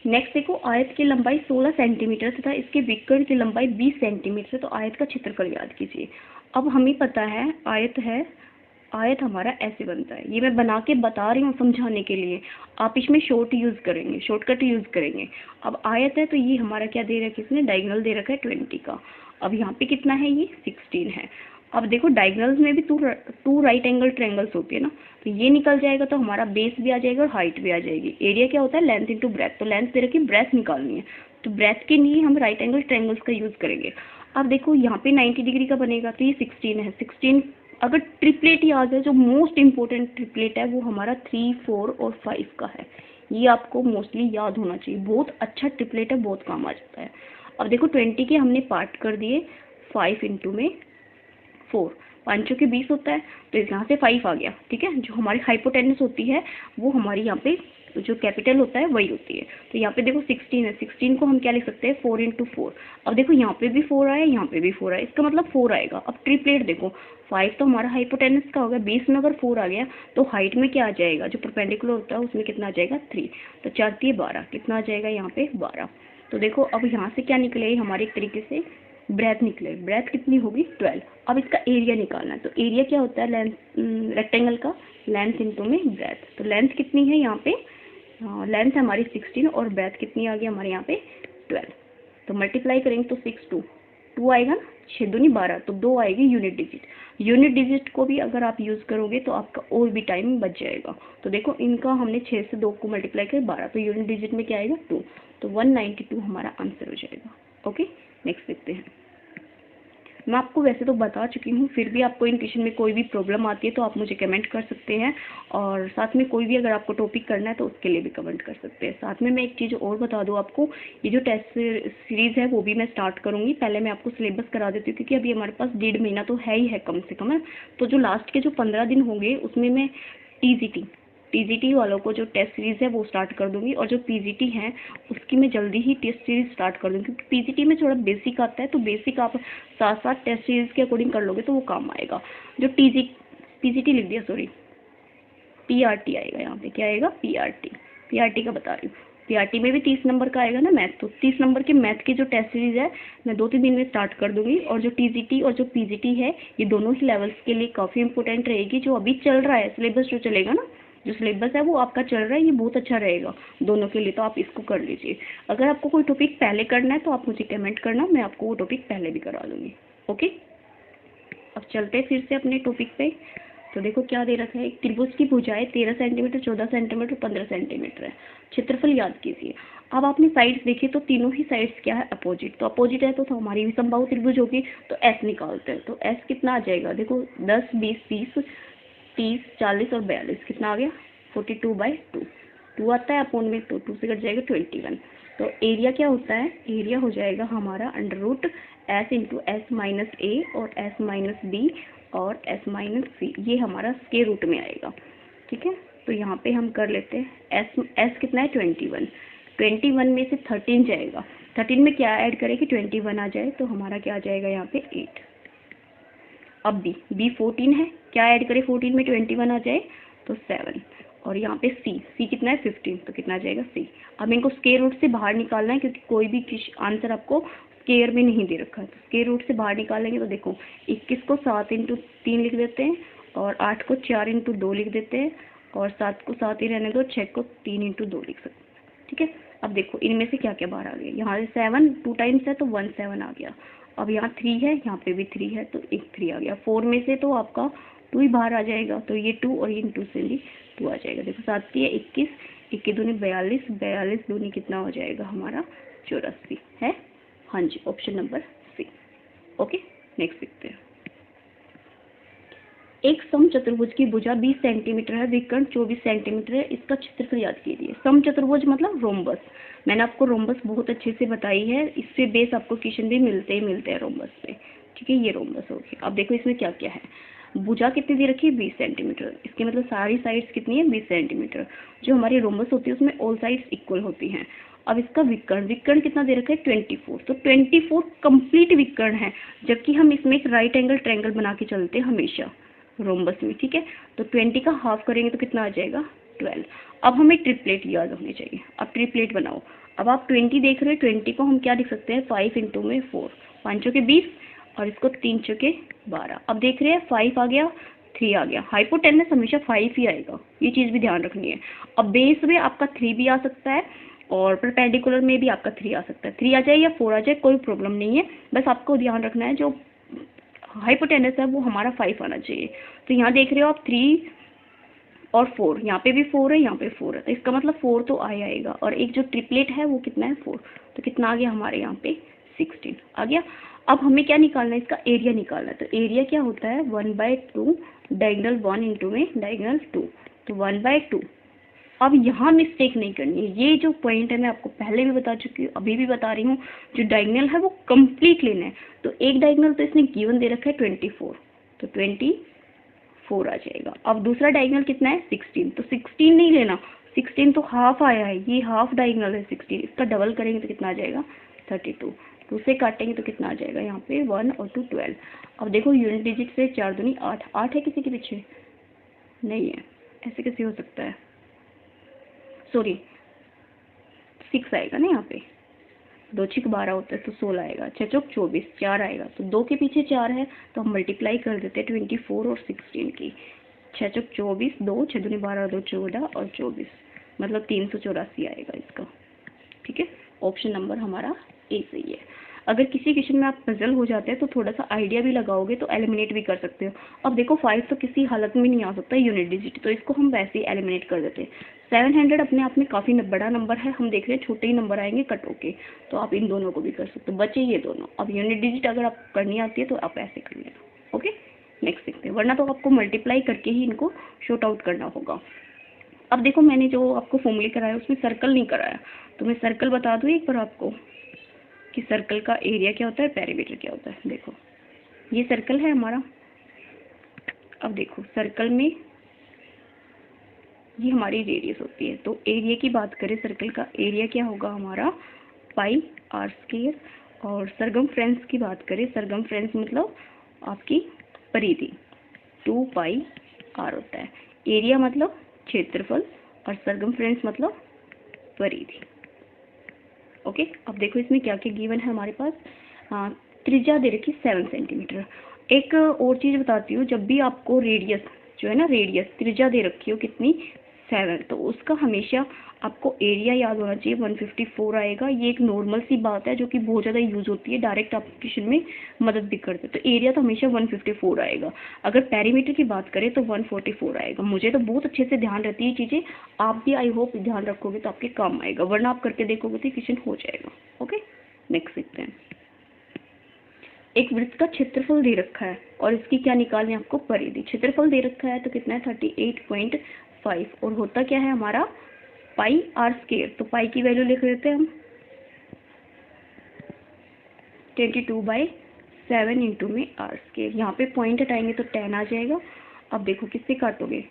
नेक्स्ट देखो, आयत की लंबाई 16 सेंटीमीटर तथा इसके विकर्ण की लंबाई 20 सेंटीमीटर है, तो आयत का क्षेत्रफल याद कीजिए। अब हमें पता है आयत है, आयत हमारा ऐसे बनता है। ये मैं बना के बता रही हूँ समझाने के लिए, आप इसमें शॉर्ट यूज़ करेंगे, शॉर्टकट यूज़ करेंगे। अब आयत है तो ये हमारा क्या दे रखा है, किसने डायगोनल दे रखा है 20 का। अब यहाँ पे कितना है, ये 16 है। अब देखो डायगोनल्स में भी टू राइट एंगल ट्रायंगल्स होते हैं ना, तो ये निकल जाएगा तो हमारा बेस भी आ जाएगा और हाइट भी आ जाएगी। एरिया क्या होता है, लेंथ इंटू ब्रेथ, तो लेंथ दे रखी, ब्रेथ निकालनी है, तो ब्रेथ के लिए हम राइट एंगल ट्रायंगल्स का यूज़ करेंगे। अब देखो यहाँ पे 90 डिग्री का बनेगा, तो ये 16 है। 16 अगर ट्रिपलेट याद है, जो मोस्ट इंपॉर्टेंट ट्रिपलेट है वो हमारा 3, 4 और 5 का है। ये आपको मोस्टली याद होना चाहिए, बहुत अच्छा ट्रिपलेट है, बहुत काम आ जाता है। अब देखो 20 के हमने पार्ट कर दिए, 5 इंटू में 4, 5 के 20 होता है, तो यहाँ से 5 आ गया, ठीक है। जो हमारी हाइपोटेनस होती है वो हमारी यहाँ पे जो कैपिटल होता है वही होती है। तो यहाँ पे देखो 16 है, 16 को हम क्या लिख सकते हैं, 4 इंटू 4। अब देखो यहाँ पे भी 4 आया, यहाँ पे भी 4 आया, इसका मतलब 4 आएगा। अब ट्रिपलेट देखो, 5 तो हमारा हाइपोटेनस का होगा, 20 में अगर 4 आ गया तो हाइट में क्या आ जाएगा, जो परपेंडिकुलर होता है उसमें कितना आ जाएगा, 3, तो 4 3 12, कितना आ जाएगा यहाँ पे 12। तो देखो अब यहाँ से क्या निकले हमारे एक तरीके से ब्रेथ निकले, ब्रेथ कितनी होगी 12। अब इसका एरिया निकालना है, तो एरिया क्या होता है, लेंथ रेक्टेंगल का लेंथ इंटू में ब्रेथ, तो लेंथ कितनी है यहाँ पे, लेंथ है हमारी 16 और ब्रेथ कितनी आ गई हमारे यहाँ पे 12। तो मल्टीप्लाई करेंगे तो 6 2 आएगा ना, 6 दूनी 12, तो 2 आएगी यूनिट डिजिट। यूनिट डिजिट को भी अगर आप यूज़ करोगे तो आपका और भी टाइम बच जाएगा। तो देखो इनका हमने 6 से 2 को मल्टीप्लाई कर 12, तो यूनिट डिजिट में क्या आएगा 2, तो 192 हमारा आंसर हो जाएगा। ओके, नेक्स्ट देखते हैं। मैं आपको वैसे तो बता चुकी हूँ, फिर भी आपको इन क्वेश्चन में कोई भी प्रॉब्लम आती है तो आप मुझे कमेंट कर सकते हैं, और साथ में कोई भी अगर आपको टॉपिक करना है तो उसके लिए भी कमेंट कर सकते हैं। साथ में मैं एक चीज़ और बता दूँ आपको, ये जो टेस्ट सीरीज़ है वो भी मैं स्टार्ट करूँगी। पहले मैं आपको सिलेबस करा देती हूँ, क्योंकि अभी हमारे पास 1.5 महीना तो है ही है कम से कम है। तो जो लास्ट के जो 15 दिन होंगे उसमें मैं टीजीटी वालों को जो टेस्ट सीरीज़ है वो स्टार्ट कर दूंगी, और जो पीजीटी है उसकी मैं जल्दी ही टेस्ट सीरीज़ स्टार्ट कर दूंगी, क्योंकि पीजीटी में थोड़ा बेसिक आता है, तो बेसिक आप साथ साथ टेस्ट सीरीज़ के अकॉर्डिंग कर लोगे तो वो काम आएगा। जो पीजीटी लिख दिया, सॉरी पीआरटी आएगा, यहाँ पे क्या आएगा, पीआरटी का बता रही हूँ। पीआरटी में भी 30 नंबर का आएगा ना मैथ, तो 30 नंबर के मैथ की जो टेस्ट सीरीज़ है मैं 2-3 दिन में स्टार्ट कर दूंगी। और जो टीजीटी और जो पीजीटी है ये दोनों ही लेवल्स के लिए काफ़ी इंपॉर्टेंट रहेगी। जो अभी चल रहा है सिलेबस, जो चलेगा ना, जो सिलेबस है वो आपका चल रहा है, ये बहुत अच्छा रहेगा दोनों के लिए, तो आप इसको कर लीजिए। अगर आपको कोई टॉपिक पहले करना है तो आप मुझे कमेंट करना, मैं आपको वो टॉपिक पहले भी करा दूँगी। ओके, अब चलते हैं फिर से अपने टॉपिक पे। तो देखो क्या दे रखा है, एक त्रिभुज की भुजाएं 13 सेंटीमीटर, 14 सेंटीमीटर, 15 सेंटीमीटर है। क्षेत्रफल याद कीजिए। अब आपने साइड्स देखी तो तीनों ही साइड्स क्या है, अपोजिट, तो अपोजिट है तो हमारी भी समबाहु त्रिभुज होगी, तो एस निकालते हैं। तो एस कितना आ जाएगा, देखो 10 20 30 30 40 और 42, कितना आ गया 42/2, 2 आता है अपोन में, तो 2 से कट जाएगा 21। तो एरिया क्या होता है, एरिया हो जाएगा हमारा √S इंटू एस माइनस ए और एस माइनस बी और एस माइनस सी, ये हमारा स्क्वायर रूट में आएगा, ठीक है। तो यहाँ पे हम कर लेते हैं एस कितना है 21, 21 में से 13 जाएगा, 13 में क्या ऐड करें कि 21 आ जाए, तो हमारा क्या आ जाएगा यहाँ पे 8। अब बी 14 है, क्या ऐड करें 14 में 21 आ जाए, तो 7। और यहाँ पे सी कितना है 15, तो कितना आ जाएगा सी। अब इनको स्क्वायर रूट से बाहर निकालना है, क्योंकि कोई भी आंसर आपको स्क्वायर में नहीं दे रखा है, तो स्क्वायर रूट से बाहर निकालेंगे। तो देखो 21 को 7 इंटू 3 लिख देते हैं, और 8 को 4 इंटू 2 लिख देते हैं, और 7 को 7 ही रहने दो, 6 को 3 इंटू 2 लिख सकते हैं, ठीक है। अब देखो इनमें से क्या क्या बाहर आ गया, यहाँ से 7 2 टाइम्स है तो 1 7 आ गया। अब यहाँ 3 है, यहाँ पे भी 3 है, तो एक 3 आ गया। 4 में से तो आपका 2 ही बाहर आ जाएगा, तो ये 2 और इन 2 से भी 2 आ जाएगा। देखो 7 है 21, 21 दूनी 42, 42 दूनी कितना हो जाएगा हमारा 84 है। हाँ जी, option number C. Okay, next देखते हैं। एक समचतुर्भुज की भुजा 20 सेंटीमीटर है, विकर्ण 24 सेंटीमीटर है, इसका क्षेत्रफल याद कीजिए। समचतुर्भुज मतलब रोम्बस। मैंने आपको रोम्बस बहुत अच्छे से बताई है, इससे बेस आपको क्वेश्चन भी मिलते हैं रोम्बस पे। ठीक है, ये रोम्बस हो गया। अब देखो इसमें क्या क्या है। भुजा कितनी दे रखी है? 20 सेंटीमीटर। इसके मतलब सारी साइड्स कितनी है? 20 सेंटीमीटर। जो हमारी रोम्बस होती है उसमें ऑल साइड्स इक्वल होती हैं। अब इसका विकर्ण, विकर्ण कितना दे रखा है? 24। तो 24 कंप्लीट विकर्ण है, जबकि हम इसमें एक राइट एंगल ट्रायंगल बना के चलते हैं हमेशा रोम्बस में। ठीक है, तो 20 का हाफ करेंगे तो कितना आ जाएगा? 12। अब हमें ट्रिपलेट याद होने चाहिए। अब ट्रिपलेट बनाओ। अब आप 20 देख रहे हो, 20 को हम क्या लिख सकते हैं? 5 इंटू में 4, 5 के 20 और इसको 3 चौके 12। अब देख रहे हैं 5 आ गया, 3 आ गया। हाइपोटेनस हमेशा 5 ही आएगा, ये चीज़ भी ध्यान रखनी है। अब बेस में आपका 3 भी आ सकता है और परपेंडिकुलर में भी आपका 3 आ सकता है। 3 आ जाए या 4 आ जाए कोई प्रॉब्लम नहीं है, बस आपको ध्यान रखना है जो हाइपोटेनस है वो हमारा 5 आना चाहिए। तो यहाँ देख रहे हो आप 3 और 4, यहाँ पे भी 4 है, यहाँ पे 4 है, तो इसका मतलब 4 तो आएगा। और एक जो ट्रिपलेट है वो कितना है? 4। तो कितना आ गया हमारे यहाँ पे? 16 आ गया। अब हमें क्या निकालना है? इसका एरिया निकालना है। तो एरिया क्या होता है? 1/2 डायगोनल 1 इंटू में डायगोनल 2, तो 1/2। अब यहाँ मिस्टेक नहीं करनी है। ये जो पॉइंट है मैं आपको पहले भी बता चुकी हूँ, अभी भी बता रही हूँ, जो डायगोनल है वो कंप्लीट लेना है। तो एक डायगोनल तो इसने गिवन दे रखा है 24, तो 24 आ जाएगा। अब दूसरा डायगोनल कितना है? 16, तो 16 नहीं लेना, 16 तो हाफ आया है, ये हाफ डायगोनल है 16, इसका डबल करेंगे तो कितना आ जाएगा? 32। तो उसे काटेंगे तो कितना आ जाएगा? यहाँ पे 1 और 2 12। अब देखो यूनिट डिजिट से 4 दूनी 8, 8 है किसी के पीछे? नहीं है, ऐसे कैसे हो सकता है? सॉरी 6 आएगा ना यहाँ पे, 2 6 12 होता है तो 16 आएगा, 6 चौक 24, 4 आएगा, तो 2 के पीछे 4 है तो हम मल्टीप्लाई कर देते हैं 24 और 16 की। 6 चौक 24, 2 6 दूनी 12, 2 14 और 24, मतलब 384 आएगा इसका। ठीक है, ऑप्शन नंबर हमारा ए सही है। अगर किसी क्वेश्चन में आप पजल हो जाते हैं तो थोड़ा सा आइडिया भी लगाओगे तो एलिमिनेट भी कर सकते हो। अब देखो 5 तो किसी हालत में नहीं आ सकता यूनिट डिजिट, तो इसको हम वैसे ही एलिमिनेट कर देते हैं। 700 अपने आप में काफ़ी बड़ा नंबर है, हम देख रहे हैं छोटे ही नंबर आएंगे कट होके, तो आप इन दोनों को भी कर सकते हो, बचे ये दोनों। अब यूनिट डिजिट अगर आप करनी आती है तो आप ऐसे कर लेना। ओके, नेक्स्ट देखते हैं, वरना तो आपको मल्टीप्लाई करके ही इनको शॉर्ट आउट करना होगा। अब देखो मैंने जो आपको फॉर्मूले कराया उसमें सर्कल नहीं कराया, तो मैं सर्कल बता दूँ एक बार आपको कि सर्कल का एरिया क्या होता है, पेरीमीटर क्या होता है। देखो ये सर्कल है हमारा। अब देखो सर्कल में ये हमारी रेडियस होती है, तो एरिया की बात करें सर्कल का एरिया क्या होगा हमारा? पाई आर स्क्वायर। और सरकमफ्रेंस की बात करें, सरकमफ्रेंस मतलब आपकी परिधि, 2 पाई आर होता है। एरिया मतलब क्षेत्रफल और सरकमफ्रेंस मतलब परिधि। ओके, अब देखो इसमें क्या क्या गिवन है हमारे पास। त्रिज्या दे रखी 7 सेंटीमीटर। एक और चीज़ बताती हूँ, जब भी आपको रेडियस जो है ना, रेडियस त्रिज्या दे रखी हो कितनी? 7, तो उसका हमेशा आपको एरिया याद होना चाहिए, 154 आएगा। ये एक नॉर्मल सी बात है जो कि बहुत ज़्यादा यूज़ होती है, डायरेक्ट एप्लीकेशन में मदद भी करते हैं। तो एरिया तो हमेशा 154 आएगा। अगर पेरीमीटर की बात करें तो 144 आएगा। मुझे तो बहुत अच्छे से ध्यान रहती है चीज़ें, आप भी आई होप ध्यान रखोगे तो आपके काम आएगा, वरना आप करके देखोगे तो क्वेश्चन हो जाएगा। ओके, नेक्स्ट देखते हैं। एक वृत्त का क्षेत्रफल दे रखा है और इसकी क्या निकालनी है आपको? परिधि। क्षेत्रफल दे रखा है तो कितना है? 38.5 और होता क्या है हमारा? पाई आर स्क्वायर। तो पाई की वैल्यू लिख देते हैं हम 22/7 इंटू में आर स्क्वायर। यहाँ पे पॉइंट हटाएंगे तो 10 आ जाएगा। अब देखो किससे काटोगे?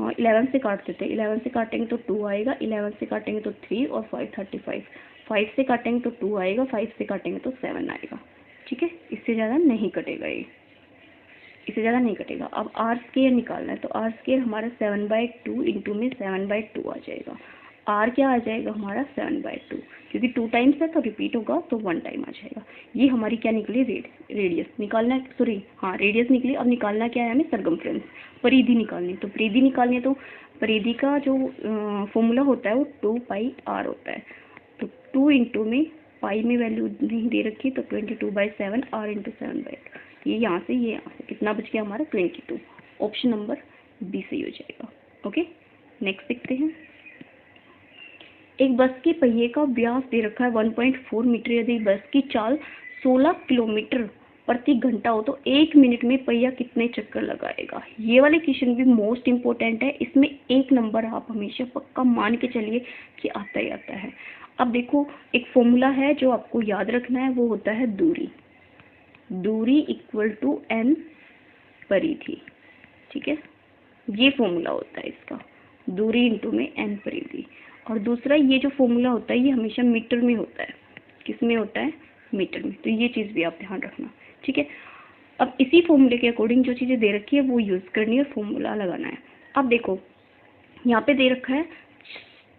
11 से काट देते हैं। 11 से काटेंगे तो 2 आएगा, 11 से काटेंगे तो 3 और 5 35, 5 से काटेंगे तो 2 आएगा, 5 से काटेंगे तो 7 आएगा। ठीक है, इससे ज़्यादा नहीं कटेगा, ये इससे ज़्यादा नहीं कटेगा। अब आर स्क्वायर निकालना है, तो आर स्क्वायर हमारा 7/2 इंटू में 7/2 आ जाएगा। आर क्या आ जाएगा हमारा? 7/2, क्योंकि 2 टाइम्स है तो रिपीट होगा तो 1 टाइम आ जाएगा। ये हमारी क्या निकली? रेडियस निकालना है, सॉरी हाँ रेडियस निकली। अब निकालना क्या है हमें? सरकमफ्रेंस, परिधि निकालनी। तो परिधि निकालनी है तो परिधि का जो फॉर्मूला होता है वो 2 पाई आर होता है। तो 2 इंटू में पाई में वैल्यू नहीं दे रखी तो 22/7 आर इंटू 7/2, ये यहाँ से ये यहाँ से कितना बच गया हमारा? 22। ऑप्शन नंबर बी सही हो जाएगा। ओके, नेक्स्ट देखते हैं। एक बस के पहिए का व्यास दे रखा है 1.4 मीटर। यदि बस की चाल 16 किलोमीटर प्रति घंटा हो तो 1 मिनट में पहिया कितने चक्कर लगाएगा। ये वाले क्वेश्चन भी मोस्ट इम्पोर्टेंट है, इसमें 1 नंबर आप हमेशा पक्का मान के चलिए कि आता ही आता है। अब देखो एक फॉर्मूला है जो आपको याद रखना है, वो होता है दूरी। दूरी इक्वल टू n परिधि, ठीक है, ये फॉर्मूला होता है इसका, दूरी इंटू में n परिधि। और दूसरा ये जो फॉर्मूला होता है ये हमेशा मीटर में होता है। किस में होता है? मीटर में। तो ये चीज़ भी आप ध्यान रखना, ठीक है। अब इसी फॉर्मूले के अकॉर्डिंग जो चीज़ें दे रखी है वो यूज़ करनी है, फॉर्मूला लगाना है। अब देखो यहाँ पे दे रखा है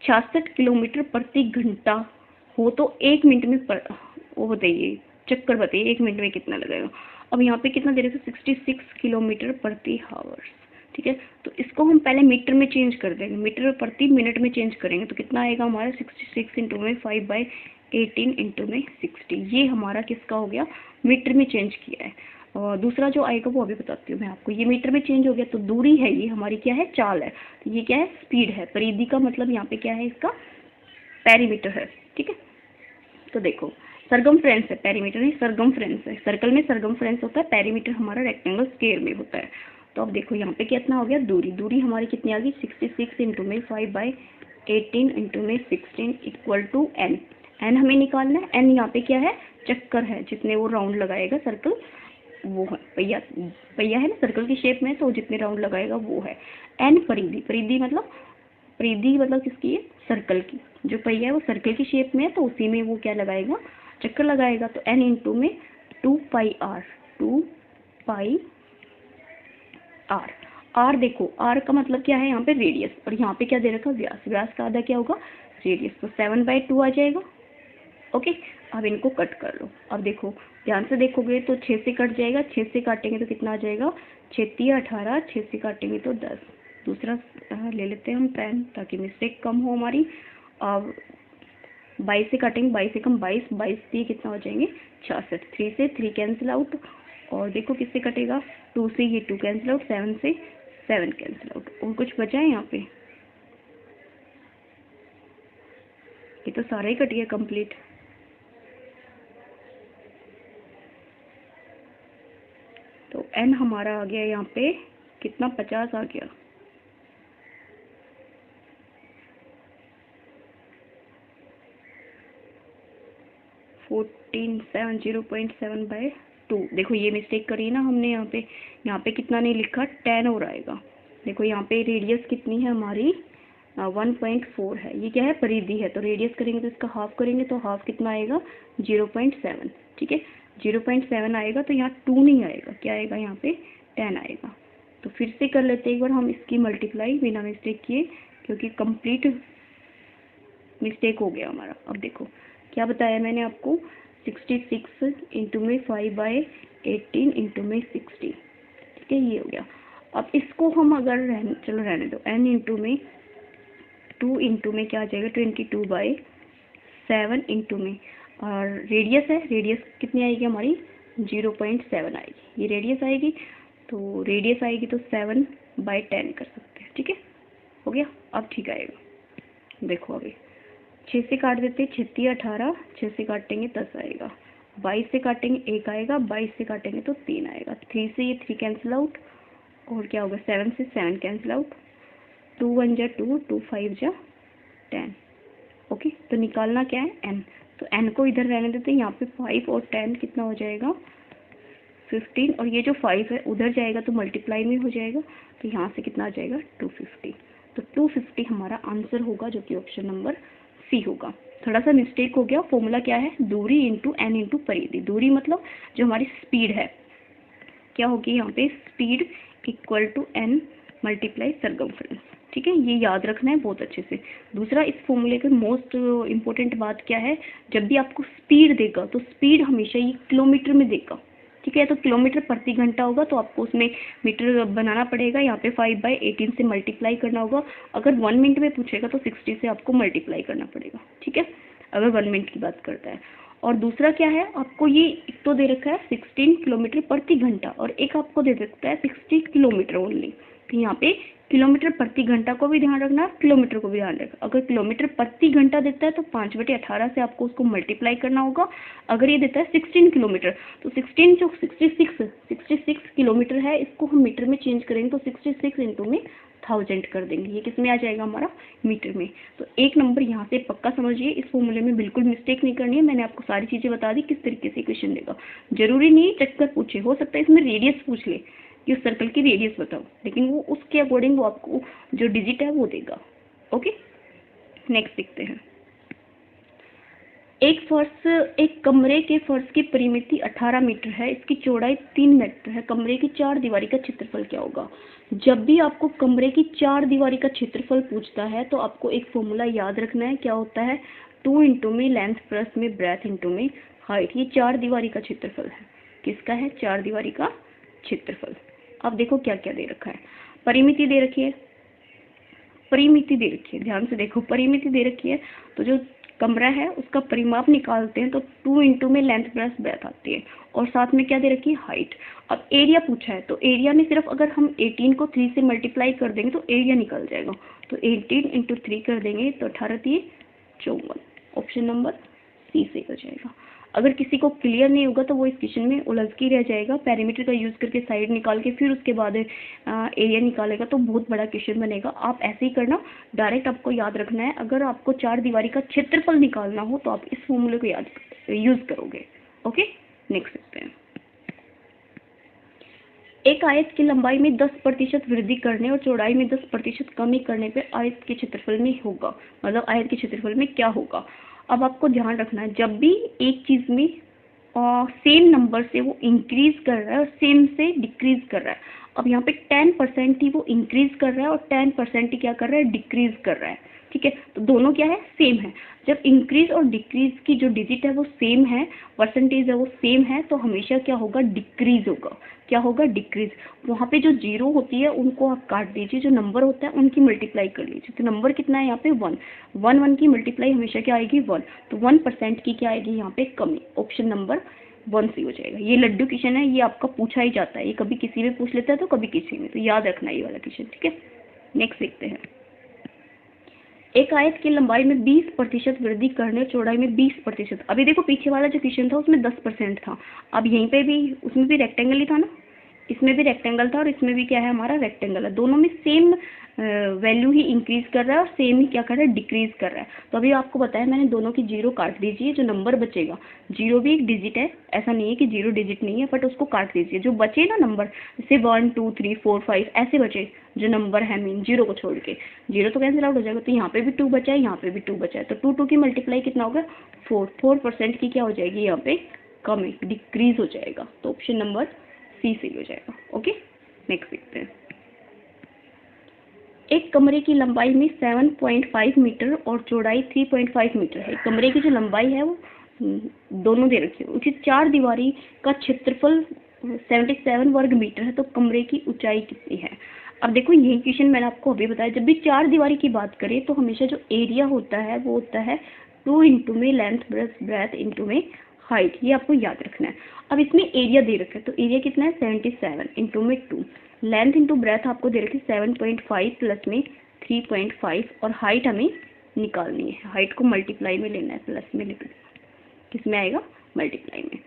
66 किलोमीटर प्रति घंटा हो तो 1 मिनट में वो बताइए, चक्कर बताइए 1 मिनट में कितना लगेगा। अब यहाँ पे कितना दे रखा है? 66 किलोमीटर प्रति हावर्स, ठीक है। तो इसको हम पहले मीटर में चेंज कर देंगे, मीटर प्रति मिनट में चेंज करेंगे तो कितना आएगा हमारा? 66 इंटू में 5/18 इंटू में 60। ये हमारा किसका हो गया? मीटर में चेंज किया है। और दूसरा जो आएगा वो अभी बताती हूँ मैं आपको। ये मीटर में चेंज हो गया तो दूरी है, ये हमारी क्या है? चाल है। तो ये क्या है? स्पीड है। परिधि का मतलब यहाँ पे क्या है? इसका पेरीमीटर है, ठीक है। तो देखो सरकमफ्रेंस है, पेरीमीटर नहीं सरकमफ्रेंस है। सर्कल में सरकमफ्रेंस होता है, पेरीमीटर हमारा रेक्टेंगल स्क्वायर में होता है। तो अब देखो यहाँ पे कितना हो गया? दूरी। दूरी हमारी कितनी आ गई? 66 इंटू में 5/18 इंटू में 16 इक्वल टू n। n हमें निकालना है। n यहाँ पे क्या है? चक्कर है, जितने वो राउंड लगाएगा सर्कल वो है। पहिया पहिया है ना सर्कल की शेप में, तो जितने राउंड लगाएगा वो है। n परिधि। परिधि मतलब किसकी है? सर्कल की। जो पहिया है वो सर्कल की शेप में है, तो उसी में वो क्या लगाएगा? चक्कर लगाएगा। तो n इंटू में 2πr। 2πr। r देखो r का मतलब क्या है? यहाँ पे रेडियस, और यहाँ पे क्या दे रखा? व्यास। व्यास का आधा क्या होगा? रेडियस। तो 7/2 आ जाएगा। ओके, अब इनको कट कर लो। अब देखो ध्यान से देखोगे तो 6 से कट जाएगा, 6 से काटेंगे तो कितना आ जाएगा? 6 18, 6 से काटेंगे तो 10। दूसरा ले लेते हैं हम पेन, ताकि मिस्टेक कम हो हमारी। अब 22 से काटेंगे, 22 से कम 22, 22 से कितना हो जाएंगे? 66। 3 से 3 कैंसिल आउट, और देखो किससे कटेगा? 2 से ये 2 कैंसिल आउट, 7 से 7 कैंसिल आउट। और कुछ बचा है यहाँ पे? ये तो सारा ही कट गया कंप्लीट। तो n हमारा आ गया यहाँ पे कितना? 50 आ गया। (14) 0.7/2। देखो ये मिस्टेक करी ना हमने यहाँ पे कितना नहीं लिखा? 10 और आएगा। देखो यहाँ पे रेडियस कितनी है हमारी? 1.4 है। ये क्या है? परिधि है। तो रेडियस करेंगे तो इसका हाफ करेंगे तो हाफ कितना आएगा? 0.7, ठीक है। 0.7 आएगा तो यहाँ 2 नहीं आएगा, क्या आएगा? यहाँ पे 10 आएगा। तो फिर से कर लेते हैं एक बार हम इसकी मल्टीप्लाई बिना मिस्टेक किए, क्योंकि कंप्लीट मिस्टेक हो गया हमारा। अब देखो क्या बताया मैंने आपको? 66 इंटू में 5/18 इंटू में 60, ठीक है, ये हो गया। अब इसको हम अगर चलो रहने दो, n इंटू में 2 इंटू में क्या आ जाएगा? 22/7 इंटू में, और रेडियस है, रेडियस कितनी आएगी हमारी? 0.7 आएगी। ये रेडियस आएगी, तो रेडियस आएगी तो 7/10 कर सकते हैं, ठीक है, हो गया। अब ठीक आएगा। देखो अभी 6 से काट देते, 6 18, 6 से काटेंगे 10 आएगा। 22 से काटेंगे 1 आएगा, 22 से काटेंगे तो 3 आएगा। 3 से ये 3 कैंसिल आउट, और क्या होगा? 7 से 7 कैंसिल आउट। 2 1 जा 2, 2 5 जा 10। ओके, तो निकालना क्या है? n। तो n को इधर रहने देते हैं। यहाँ पे 5 और 10 कितना हो जाएगा? 15, और ये जो 5 है उधर जाएगा तो मल्टीप्लाई में हो जाएगा, तो यहाँ से कितना आ जाएगा? 250। तो 250 हमारा आंसर होगा, जो कि ऑप्शन नंबर सी होगा। थोड़ा सा मिस्टेक हो गया। फॉर्मूला क्या है? दूरी इंटू n इंटू परिधि। दूरी मतलब जो हमारी स्पीड है, क्या होगी यहाँ पे? Speed equal to n multiply circumference, ठीक है। ये याद रखना है बहुत अच्छे से। दूसरा, इस फॉर्मूले के मोस्ट इम्पोर्टेंट बात क्या है? जब भी आपको स्पीड देगा तो स्पीड हमेशा ये किलोमीटर में देगा, ठीक है। तो किलोमीटर प्रति घंटा होगा, तो आपको उसमें मीटर बनाना पड़ेगा। यहाँ पे 5/18 से मल्टीप्लाई करना होगा। अगर 1 मिनट में पूछेगा तो 60 से आपको मल्टीप्लाई करना पड़ेगा, ठीक है, अगर 1 मिनट की बात करता है। और दूसरा क्या है? आपको ये एक तो दे रखा है 16 किलोमीटर प्रति घंटा, और एक आपको दे सकता है 60 किलोमीटर ओनली, तो यहाँ पे किलोमीटर प्रति घंटा को भी ध्यान रखना, किलोमीटर को भी ध्यान रखना। अगर किलोमीटर प्रति घंटा देता है तो 5/18 से आपको उसको मल्टीप्लाई करना होगा। अगर ये देता है 16 किलोमीटर तो 16 जो 66 किलोमीटर है, इसको हम मीटर में चेंज करेंगे तो 66 इंटू में 1000 कर देंगे। ये किस में आ जाएगा हमारा, मीटर में। तो एक नंबर यहाँ से पक्का समझिए, इस फॉर्मूले में बिल्कुल मिस्टेक नहीं करनी है। मैंने आपको सारी चीज़ें बता दी किस तरीके से क्वेश्चन देगा। जरूरी नहीं चेक कर पूछे, हो सकता है इसमें रेडियस पूछ ले कि उस सर्कल की रेडियस बताओ, लेकिन वो उसके अकॉर्डिंग वो आपको जो डिजिट है वो देगा। ओके, नेक्स्ट देखते हैं। एक कमरे के फर्श की परिमिति 18 मीटर है, इसकी चौड़ाई 3 मीटर है। कमरे की 4 दीवारी का क्षेत्रफल क्या होगा? जब भी आपको कमरे की 4 दीवारी का क्षेत्रफल पूछता है तो आपको एक फॉर्मूला याद रखना है, क्या होता है, 2 इंटू में लेंथ प्लस में ब्रेथ इंटू में हाइट। ये 4 दीवारी का क्षेत्रफल है। किसका है? 4 दीवारी का क्षेत्रफल। अब देखो क्या क्या दे रखा है। परिमिति दे रखी है, परिमिति दे रखी है, ध्यान से देखो, परिमिति दे रखी है। तो जो कमरा है उसका परिमाप निकालते हैं तो 2 इंटू में लेंथ प्लस ब्रेथ आती है, और साथ में क्या दे रखी है, हाइट। अब एरिया पूछा है तो एरिया में सिर्फ अगर हम 18 को 3 से मल्टीप्लाई कर देंगे तो एरिया निकल जाएगा। तो 18 इंटू 3 कर देंगे तो 18 3 54। ऑप्शन नंबर सी से हो जाएगा। अगर किसी को क्लियर नहीं होगा तो वो इस क्वेश्चन में उलझ के रह जाएगा। पैरामीटर का यूज़ करके साइड निकाल के फिर उसके बाद एरिया निकालेगा तो बहुत बड़ा क्वेश्चन बनेगा। आप ऐसे ही करना, डायरेक्ट आपको याद रखना है। अगर आपको 4 दीवारी का क्षेत्रफल निकालना हो तो आप इस फॉर्मूले को याद यूज़ करोगे। ओके, नेक्स्ट देखते हैं। एक आयत की लंबाई में 10% वृद्धि करने और चौड़ाई में 10% कमी करने पर आयत के क्षेत्रफल में होगा, मतलब आयत के क्षेत्रफल में क्या होगा। अब आपको ध्यान रखना है, जब भी एक चीज़ में सेम नंबर से वो इंक्रीज कर रहा है और सेम से डिक्रीज कर रहा है। अब यहाँ पे 10% ही वो इंक्रीज कर रहा है और 10% ही क्या कर रहा है, डिक्रीज कर रहा है। ठीक है, तो दोनों क्या है, सेम है। जब इंक्रीज और डिक्रीज की जो डिजिट है वो सेम है, परसेंटेज है वो सेम है, तो हमेशा क्या होगा, डिक्रीज होगा। क्या होगा, डिक्रीज। वहाँ पे जो जीरो होती है उनको आप काट दीजिए, जो नंबर होता है उनकी मल्टीप्लाई कर लीजिए। तो नंबर कितना है यहाँ पे, 1 1 की मल्टीप्लाई हमेशा क्या आएगी, 1। तो 1% की क्या आएगी यहाँ पे, कमी। ऑप्शन नंबर 1 सी हो जाएगा। ये लड्डू क्वेश्चन है, ये आपका पूछा ही जाता है, ये कभी किसी में पूछ लेता है तो कभी किसी में, तो याद रखना ये वाला क्वेश्चन। ठीक है, नेक्स्ट देखते हैं। एक आयत की लंबाई में 20% वृद्धि करने, चौड़ाई में 20%। अभी देखो पीछे वाला जो क्वेश्चन था उसमें 10% था, अब यहीं पे भी उसमें भी रेक्टेंगल ही था ना, इसमें भी रेक्टेंगल था और इसमें भी क्या है, हमारा रेक्टेंगल है। दोनों में सेम वैल्यू ही इंक्रीज कर रहा है और सेम ही क्या कर रहा है, डिक्रीज कर रहा है। तो अभी आपको बताया मैंने, दोनों की जीरो काट दीजिए, जो नंबर बचेगा, जीरो भी एक डिजिट है, ऐसा नहीं है कि जीरो डिजिट नहीं है, बट उसको काट दीजिए। जो बचे ना नंबर, जैसे 1 2 3 4 5 ऐसे बचे जो नंबर है मीन, जीरो को छोड़ के, जीरो तो कैंसिल आउट हो जाएगा। तो यहाँ पे भी 2 बचा है, यहाँ पे भी 2 बचा है, तो 2 2 की मल्टीप्लाई कितना होगा, 4% की क्या हो जाएगी यहाँ पे, कमी, डिक्रीज हो जाएगा। तो ऑप्शन नंबर सी सही हो जाएगा। ओके, नेक्स्ट देखते हैं। एक कमरे की लंबाई में 7.5 मीटर और चौड़ाई 3.5 मीटर है। कमरे की जो लंबाई है वो दोनों दे रखी है, उसकी 4 दीवारी का क्षेत्रफल 77 वर्ग मीटर है, तो कमरे की ऊंचाई कितनी है। अब देखो यही क्वेश्चन मैंने आपको अभी बताया, जब भी 4 दीवारी की बात करें तो हमेशा जो एरिया होता है वो होता है 2 इंटू में लेंथ ब्रेथ इंटू में हाइट। ये आपको याद रखना है। अब इसमें एरिया दे रखा है, तो एरिया कितना है, 77 इंटू में 2, लेंथ इंटू ब्रेथ आपको दे रखी है 7.5 प्लस में 3.5, और हाइट हमें निकालनी है, हाइट को मल्टीप्लाई में लेना है, प्लस में लिखना, किस में आएगा, मल्टीप्लाई में।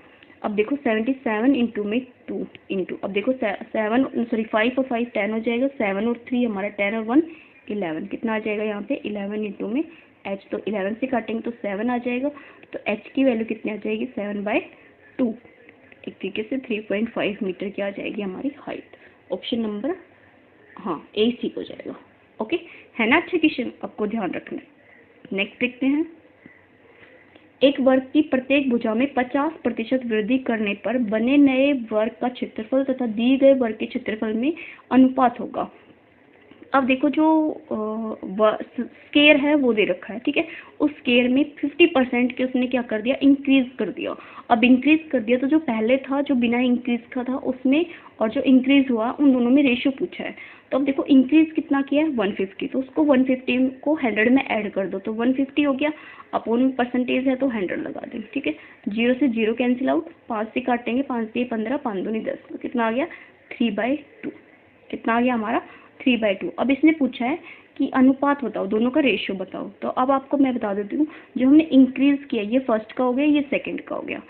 अब देखो 77 इंटू में 2 इंटू, अब देखो 5 और 5 10 हो जाएगा, 7 और 3 हमारा 10 और 1 11, कितना आ जाएगा यहाँ पे, 11 इंटू में h, तो 11 से काटेंगे तो 7 आ जाएगा, तो h की वैल्यू कितनी आ जाएगी, 7/2। एक तरीके से 3.5 मीटर की आ जाएगी हमारी हाइट। ऑप्शन नंबर हाँ ए सी हो जाएगा। ओके, है ना अच्छा क्वेश्चन, आपको ध्यान रखना है। नेक्स्ट देखते हैं। एक वर्ग की प्रत्येक भुजा में 50% वृद्धि करने पर बने नए वर्ग का क्षेत्रफल तथा दिए गए वर्ग के क्षेत्रफल में अनुपात होगा। अब देखो जो स्केयर है वो दे रखा है, ठीक है, उस स्केयर में 50% के उसने क्या कर दिया, इंक्रीज कर दिया। अब इंक्रीज कर दिया तो जो पहले था, जो बिना इंक्रीज का था उसमें, और जो इंक्रीज हुआ उन दोनों में रेशियो पूछा है। तो अब देखो इंक्रीज कितना किया है, 150, तो उसको 150 को 100 में ऐड कर दो, तो 150 हो गया, अपॉन परसेंटेज है तो 100 लगा देंगे। ठीक है, 0 से 0 कैंसिल आउट, 5 से काटेंगे, 5 से 15, 5 दूनी 10, तो कितना आ गया, 3/2। कितना आ गया हमारा, 3/2। अब इसने पूछा है कि अनुपात बताओ, दोनों का रेशियो बताओ। तो अब आपको मैं बता देती हूँ, जो हमने इंक्रीज किया ये फर्स्ट का हो गया, ये सेकंड का हो गया।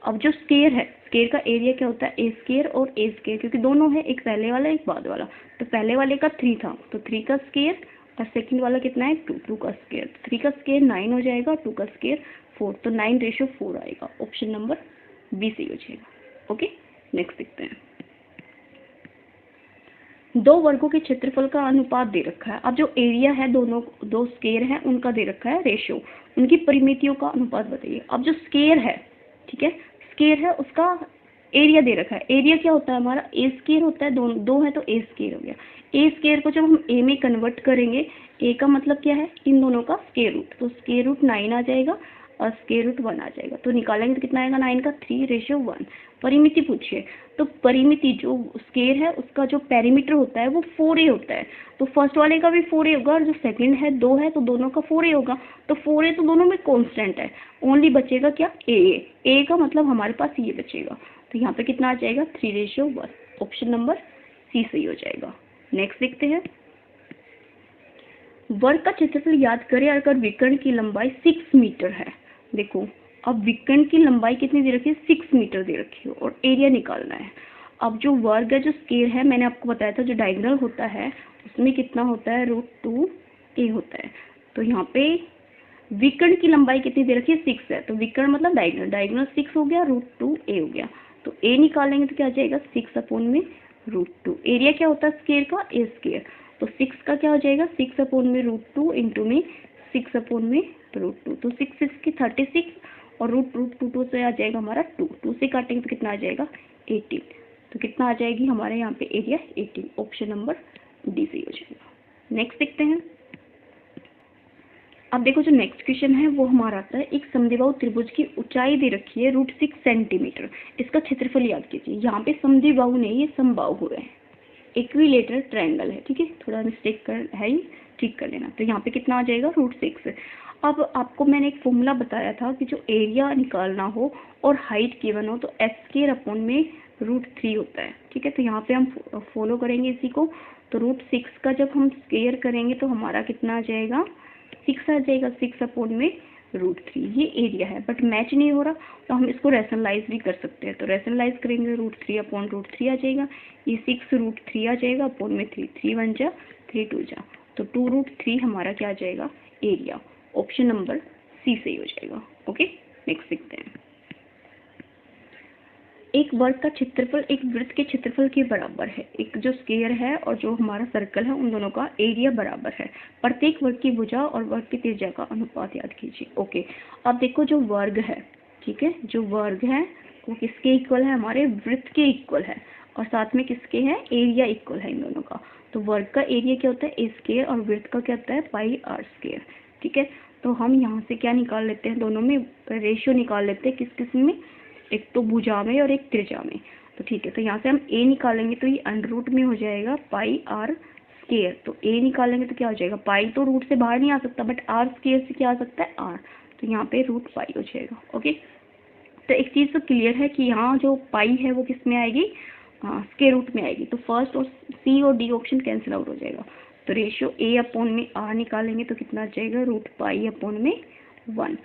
अब जो स्क्वायर है, स्क्वायर का एरिया क्या होता है, ए स्क्वायर और ए स्क्वायर, क्योंकि दोनों है, एक पहले वाला एक बाद वाला। तो पहले वाले का 3 था, तो 3 का स्क्वायर, और सेकंड वाला कितना है 2, 2 का स्क्वायर। 3 का स्क्वायर 9 हो जाएगा, 2 का स्क्वायर 4, तो 9/4 आएगा। ऑप्शन नंबर बी सही हो जाएगा। ओके, नेक्स्ट देखते हैं। दो वर्गों के क्षेत्रफल का अनुपात दे रखा है। अब जो एरिया है, दोनों दो स्क्वायर है उनका दे रखा है रेशियो, उनकी परिमितियों का अनुपात बताइए। अब जो स्क्वायर है, ठीक है, स्क्वायर है उसका एरिया दे रखा है। एरिया क्या होता है हमारा, ए स्क्वायर होता है, दो है तो ए स्क्वायर हो गया। ए स्क्वायर को जब हम ए में कन्वर्ट करेंगे, ए का मतलब क्या है, इन दोनों का स्क्वायर रूट, तो स्क्वायर रूट 9 आ जाएगा और स्क्वायर रूट 1 आ जाएगा। तो निकालेंगे तो कितना आएगा, 9 का 3/1। परिमिति पूछिए, तो परिमिति जो स्क्वायर है उसका जो पेरीमीटर होता है वो 4a होता है। तो फर्स्ट वाले का भी 4a होगा, और जो सेकंड है 2 है तो दोनों का 4a होगा। तो 4a तो दोनों में कांस्टेंट है, ओनली बचेगा क्या, a का मतलब हमारे पास ये बचेगा। तो यहाँ पे कितना आ जाएगा, 3/1। ऑप्शन नंबर सी सही हो जाएगा। नेक्स्ट देखते हैं। वर्ग का क्षेत्रफल याद करें अगर विकर्ण की लंबाई 6 मीटर है। देखो, अब विकर्ण की लंबाई कितनी दे रखी है, 6 मीटर दे रखी है, और एरिया निकालना है। अब जो वर्ग है, जो स्क्वायर है, मैंने आपको बताया था जो डायगोनल होता है उसमें कितना होता है, √2a होता है। तो यहाँ पे विकर्ण की लंबाई कितनी दे रखी है, 6 है, तो विकर्ण मतलब डायगोनल, डायगोनल 6 हो गया, √2a हो गया। तो a निकालेंगे तो क्या आ जाएगा, 6/√2। एरिया क्या होता है स्क्वायर का, ए स्क्वायर, तो 6 का क्या हो जाएगा, 6/√2 इंटू में 6/√2। तो 6 6 की 36, और √2 से आ जाएगा हमारा 2 से काटेंगे तो कितना आ जाएगा, 18। तो कितना आ जाएगी हमारे यहाँ पे एरिया, 18। ऑप्शन नंबर डी सही हो जाएगा। नेक्स्ट देखते हैं। अब देखो, जो नेक्स्ट क्वेश्चन है वो हमारा आता है, एक समद्विबाहु त्रिभुज की ऊंचाई दे रखी है √6 सेंटीमीटर, इसका क्षेत्रफल याद कीजिए। यहाँ पे समद्विबाहु नहीं, ये समबाहु हो रहे हैं, इक्विलेटरल ट्रायंगल है, ठीक है, थोड़ा मिस्टेक कर है ही, ठीक कर लेना। तो यहाँ पे कितना आ जाएगा, √6। अब आपको मैंने एक फॉर्मूला बताया था कि जो एरिया निकालना हो और हाइट गिवन हो तो s² में √3 होता है, ठीक है। तो यहाँ पे हम फॉलो करेंगे इसी को। तो √6 का जब हम स्क्वायर करेंगे तो हमारा कितना आ जाएगा, 6 आ जाएगा, 6/√3। ये एरिया है, बट मैच नहीं हो रहा, तो हम इसको रैशनलाइज भी कर सकते हैं। तो रैशनलाइज करेंगे, √3/√3 आ जाएगा, ये 6√3 आ जाएगा अपॉन में 3, 3 1 जा 3 2 जा, तो 2√3 हमारा क्या आ जाएगा, एरिया। ऑप्शन नंबर सी सही हो जाएगा। ओके, नेक्स्ट देखते हैं। एक वर्ग का क्षेत्रफल एक वृत्त के क्षेत्रफल के बराबर है। एक जो स्क्वायर है और जो हमारा सर्कल है उन दोनों का एरिया बराबर है। प्रत्येक वर्ग की भुजा और वर्ग की त्रिज्या का अनुपात याद कीजिए। ओके, अब देखो जो वर्ग है, ठीक है, जो वर्ग है वो किसके इक्वल है, हमारे वृत्त के इक्वल है, और साथ में किसके है, एरिया इक्वल है इन दोनों का। तो वर्ग का एरिया क्या होता है, ए स्क्वायर, और वृत्त का क्या होता है, πr², ठीक है। तो हम यहाँ से क्या निकाल लेते हैं, दोनों में रेशियो निकाल लेते हैं, किस किस में, एक तो भुजा में और एक त्रिज्या में। तो ठीक है, तो यहाँ से हम a निकालेंगे तो ये अंडर में हो जाएगा πr²। तो a निकालेंगे तो क्या हो जाएगा, पाई तो रूट से बाहर नहीं आ सकता, बट r² से क्या आ सकता है, r, तो यहाँ पे √π हो जाएगा। ओके, तो एक चीज़ तो क्लियर है कि यहाँ जो पाई है वो किस में आएगी, स्क्वायर रूट में आएगी। तो फर्स्ट और सी और डी ऑप्शन कैंसिल आउट हो जाएगा। तो रेशियो a/r निकालेंगे तो कितना आ जाएगा, √π/1।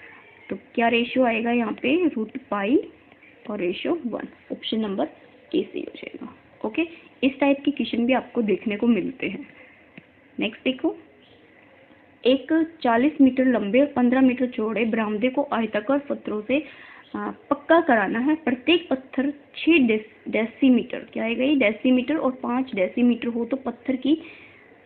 तो क्या रेशियो आएगा यहाँ पे, √π और रेशियो 1। ऑप्शन नंबर ए सही हो जाएगा। ओके, इस टाइप के क्वेश्चन भी आपको देखने को मिलते हैं। नेक्स्ट देखो, एक 40 मीटर लंबे और 15 मीटर चौड़े बरामदे को आयताकार पत्थरों से पक्का कराना है। प्रत्येक पत्थर 6 डेसीमीटर, क्या आएगा ये, डेसीमीटर, और 5 डेसीमीटर हो तो पत्थर की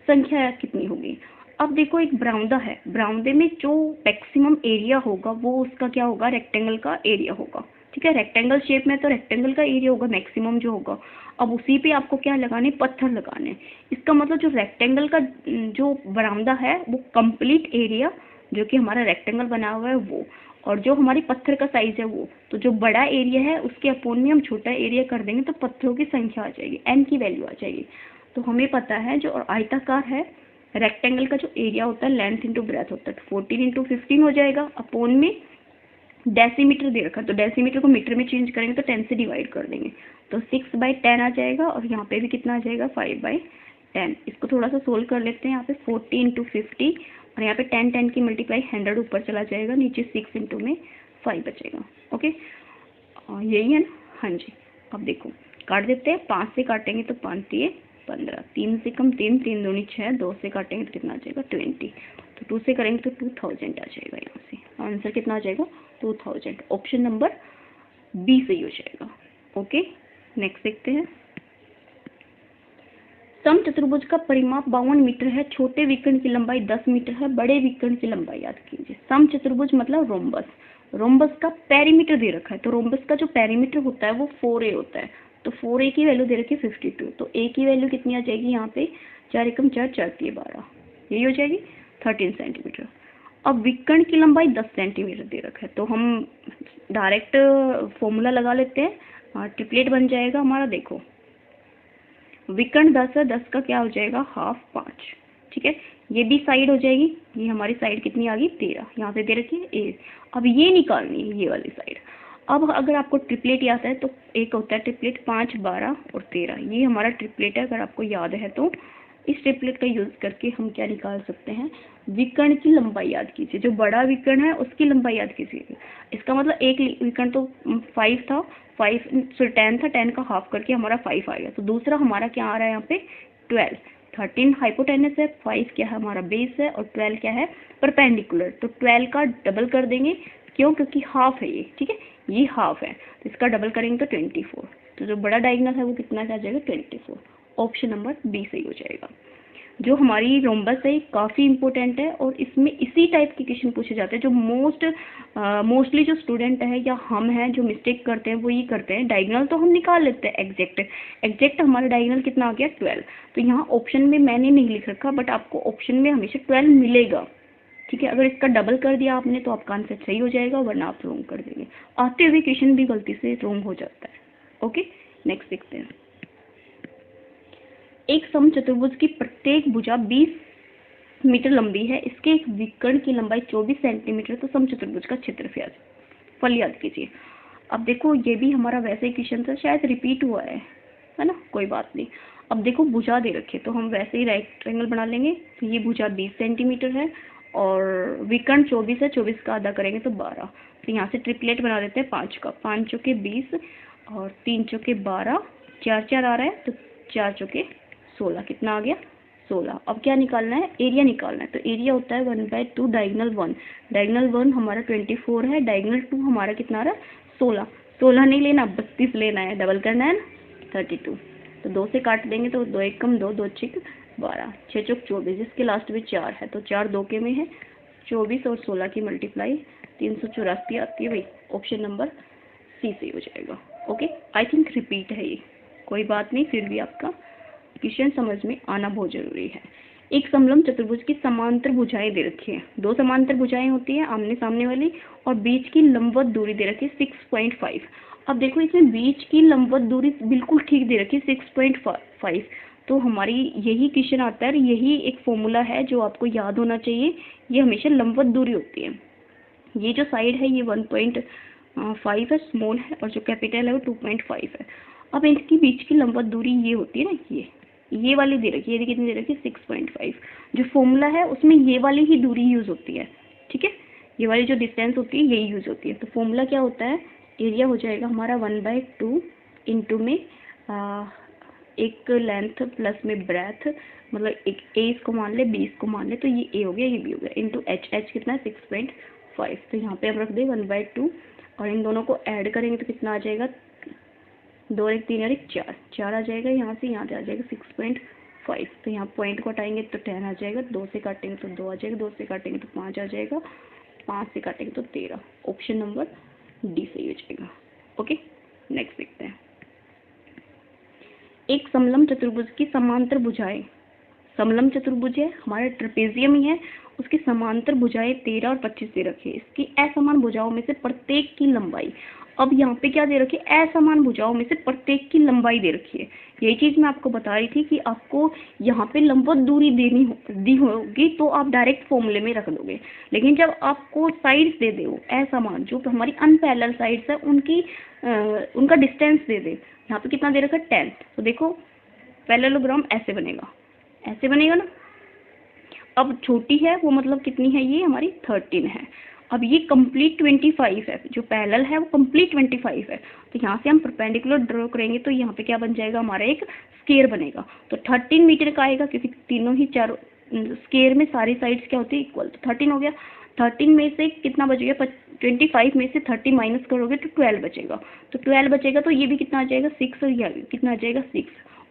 संख्या कितनी होगी। अब देखो, एक बरामदा है, बरामदे में जो मैक्सिमम एरिया होगा वो उसका क्या होगा, रेक्टेंगल का एरिया होगा, ठीक है। रेक्टेंगल शेप में तो रेक्टेंगल का एरिया होगा मैक्सिमम जो होगा। अब उसी पे आपको क्या लगाने, पत्थर लगाने। इसका मतलब जो रेक्टेंगल का जो बरामदा है वो कंप्लीट एरिया जो कि हमारा रेक्टेंगल बना हुआ है वो, और जो हमारी पत्थर का साइज है वो, तो जो बड़ा एरिया है उसके अपॉन में हम छोटा एरिया कर देंगे तो पत्थरों की संख्या आ जाएगी, n की वैल्यू आ जाएगी। तो हमें पता है जो आयताकार है, रेक्टेंगल का जो एरिया होता है लेंथ इंटू ब्रेथ होता है, 14 × 15 हो जाएगा, अपॉन में डेसीमीटर दे रखा है, तो डेसीमीटर को मीटर में चेंज करेंगे तो 10 से डिवाइड कर देंगे, तो 6/10 आ जाएगा, और यहाँ पे भी कितना आ जाएगा, 5/10। 10। इसको थोड़ा सा सोल्व कर लेते हैं। यहाँ पे 40 इंटू 50 और यहाँ पे 10 की मल्टीप्लाई 100 ऊपर चला जाएगा, नीचे 6 इंटू में 5 बचेगा। ओके, यही है ना? हाँ जी। अब देखो काट देते हैं। 5 से काटेंगे तो 5 दिए 15, 3 से कम 3, 3 दूनी 6, 2 से काटेंगे तो कितना आ जाएगा 20, तो 2 से करेंगे तो 2000 आ जाएगा। यहाँ से आंसर कितना आ जाएगा 2000। ऑप्शन नंबर बी सही हो जाएगा। ओके, नेक्स्ट देखते हैं। समचतुर्भुज का परिमाप 52 मीटर है, छोटे विकर्ण की लंबाई 10 मीटर है, बड़े विकर्ण की लंबाई याद कीजिए। समचतुर्भुज मतलब रोम्बस, रोम्बस का पेरीमीटर दे रखा है, तो रोम्बस का जो पेरीमीटर होता है वो 4a होता है, तो 4a की वैल्यू दे रखी है 52, तो a की वैल्यू कितनी आ जाएगी यहाँ पे 4 एकम 4, 4 3 12, यही हो जाएगी 13 सेंटीमीटर। अब विकर्ण की लंबाई 10 सेंटीमीटर दे रखा है, तो हम डायरेक्ट फॉर्मूला लगा लेते हैं, ट्रिपलेट बन जाएगा हमारा। देखो विकर्ण 10 है, 10 का क्या हो जाएगा हाफ 5, ठीक है। ये भी साइड हो जाएगी, ये हमारी साइड कितनी आ गई 13, यहाँ से दे रखी है ए। अब ये निकालनी है ये वाली साइड। अब अगर आपको ट्रिपलेट याद है तो एक होता है ट्रिपलेट 5, 12 और 13, ये हमारा ट्रिपलेट है। अगर आपको याद है तो इस ट्रिपलेट का यूज करके हम क्या निकाल सकते हैं, विकर्ण की लंबाई याद कीजिए। जो बड़ा विकर्ण है उसकी लंबाई याद कीजिए। इसका मतलब एक विकर्ण तो 5 था, 10 था, 10 का हाफ करके हमारा 5 आ गया, तो दूसरा हमारा क्या आ रहा है यहाँ पे 12। 13 हाइपोटेनस है, 5 क्या है हमारा बेस है, और 12 क्या है परपेंडिकुलर, तो 12 का डबल कर देंगे। क्यों? क्योंकि हाफ है ये, ठीक है, ये हाफ है, तो इसका डबल करेंगे तो 24, तो जो बड़ा डायगोनल है वो कितना आ जाएगा 24। ऑप्शन नंबर बी सही हो जाएगा। जो हमारी रोम्बस है काफ़ी इंपॉर्टेंट है, और इसमें इसी टाइप के क्वेश्चन पूछे जाते हैं। जो मोस्टली जो स्टूडेंट है या हम हैं जो मिस्टेक करते हैं वो ये करते हैं, डायगोनल तो हम निकाल लेते हैं, एग्जैक्ट हमारा डायगोनल कितना आ गया 12, तो यहाँ ऑप्शन में मैंने नहीं लिख रखा, बट आपको ऑप्शन में हमेशा 12 मिलेगा, ठीक है। अगर इसका डबल कर दिया आपने तो आपका आंसर सही हो जाएगा, वरना आप रॉन्ग कर देंगे। आते हुए क्वेश्चन भी गलती से रॉन्ग हो जाता है। ओके, नेक्स्ट देखते हैं। एक समचतुर्भुज की प्रत्येक भुजा 20 मीटर लंबी है, इसके एक विकर्ण की लंबाई 24 सेंटीमीटर, तो समचतुर्भुज का क्षेत्रफल याद कीजिए। अब देखो ये भी हमारा वैसे ही क्वेश्चन था, शायद रिपीट हुआ है ना, कोई बात नहीं। अब देखो भुजा दे रखे, तो हम वैसे ही राइट ट्रायंगल बना लेंगे। तो ये भुजा 20 सेंटीमीटर है और विकर्ण 24 है, 24 का आधा करेंगे तो 12, तो यहाँ से ट्रिपलेट बना देते हैं 5 का। 5 चौके 20 और 3 चौके 12, 4 4 आ रहा है, तो 4 चौके 16, कितना आ गया 16। अब क्या निकालना है, एरिया निकालना है, तो एरिया होता है 1/2 डायगोनल 1। डायगोनल 1 हमारा 24 है, डायगोनल 2 हमारा कितना आ रहा है 16। 16 नहीं लेना 32 लेना है, डबल करना है ना 32, तो 2 से काट देंगे तो 2 1 कम 2, 2 6 12, 6 चौक 24, जिसके लास्ट में 4 है, तो 4 2 के में है 24 और 16 की मल्टीप्लाई 384 आती है भाई। ऑप्शन नंबर सी सही हो जाएगा। ओके, आई थिंक रिपीट है ये, कोई बात नहीं, फिर भी आपका क्वेश्चन समझ में आना बहुत जरूरी है। एक समलंब चतुर्भुज की समांतर भुजाएं दे रखी है, 2 समांतर भुजाएं होती है आमने सामने वाली, और बीच की लंबवत दूरी दे रखी है 6.5। अब देखो इसमें बीच की लंबवत दूरी बिल्कुल ठीक दे रखी है 6.5, तो हमारी यही क्वेश्चन आता है, यही एक फॉर्मूला है जो आपको याद होना चाहिए। ये हमेशा लंबवत दूरी होती है। ये जो साइड है ये 1.5 है, स्मॉल है, और जो कैपिटल है वो 2.5 है। अब इनकी बीच की लंबवत दूरी ये होती है ना, ये वाली दे रखी है, ये कितनी दे रखी है 6.5। जो फॉर्मूला है उसमें ये वाली ही दूरी यूज़ होती है, ठीक है, ये वाली जो डिस्टेंस होती है यही यूज़ होती है। तो फॉर्मूला क्या होता है, एरिया हो जाएगा हमारा 1/2 इंटू में एक लेंथ प्लस में ब्रेथ, मतलब एक ए इसको मान ले, बी इसको मान ले, तो ये ए हो गया, ये बी हो गया, इंटू एच कितना है 6.5, तो यहाँ पे हम रख दें 1/2, और इन दोनों को ऐड करेंगे तो कितना आ जाएगा 2 1 3 और 1 4 आ जाएगा, यहाँ से यहाँ पे आ जाएगा 6.5, तो यहाँ पॉइंट को हटाएंगे तो 10 आ जाएगा, 2 से काटेंगे तो 2 आ जाएगा, 2 से काटेंगे तो 5 आ जाएगा, 5 से काटेंगे तो 13। ऑप्शन नंबर डी सही हो जाएगा। ओके, नेक्स्ट देखते हैं। एक समलंब चतुर्भुज की समांतर भुजाएं, समलंब चतुर्भुज है हमारा ट्रेपेजियम ही है, उसकी समांतर भुजाएं 13 और 25 दे रखी है। इसकी असमान भुजाओं में से प्रत्येक की लंबाई, अब यहाँ पे क्या दे रखी है, असमान भुजाओं में से प्रत्येक की लंबाई दे रखी है। यही चीज़ मैं आपको बता रही थी कि आपको यहाँ पे लंबवत दूरी दी होगी तो आप डायरेक्ट फॉर्मूले में रख दोगे, लेकिन जब आपको साइड्स दे दे असमान, जो हमारी अनपैरेलल साइड्स है उनका डिस्टेंस दे दे। यहाँ पे कितना दे रखा है 10, तो देखो पैरेललोग्राम ऐसे बनेगा, ऐसे बनेगा ना। अब छोटी है वो मतलब कितनी है, ये हमारी 13 है। अब ये कंप्लीट 25 है, जो पैरेलल है वो कंप्लीट 25 है। तो यहाँ से हम परपेंडिकुलर ड्रॉ करेंगे तो यहाँ पे क्या बन जाएगा, हमारा एक स्केयर बनेगा। तो 13 मीटर का आएगा, क्योंकि तीनों ही चारों स्केयर में सारी साइड्स क्या होती है, इक्वल। तो 13 हो गया। 13 में से कितना बचेगा, 25 में से 30 माइनस करोगे तो 12 बचेगा। तो 12 बचेगा तो ये भी कितना आ जाएगा, 6, और ये कितना आ जाएगा, 6।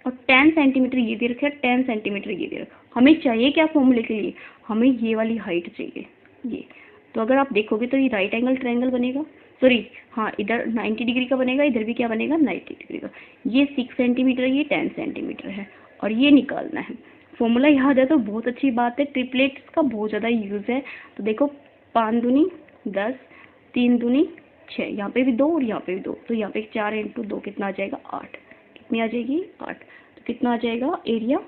और 10 सेंटीमीटर ये दे रखा है, 10 सेंटीमीटर ये दे रखा है। हमें चाहिए क्या फॉर्मूले के लिए, हमें ये वाली हाइट चाहिए, ये। तो अगर आप देखोगे तो ये राइट एंगल ट्रायंगल बनेगा, सॉरी हाँ, इधर 90 डिग्री का बनेगा, इधर भी क्या बनेगा, 90 डिग्री का। ये 6 सेंटीमीटर, ये 10 सेंटीमीटर है, और ये निकालना है। फॉर्मूला याद है तो बहुत अच्छी बात है। ट्रिपलेट्स का बहुत ज़्यादा यूज़ है। तो देखो 5 दूनी 10, 3 दूनी 6, यहाँ पे भी 2 और यहाँ पे भी 2, तो यहाँ पे 4 × 2 कितना आ जाएगा, 8। कितनी आ जाएगी, 8। तो कितना आ जाएगा एरिया,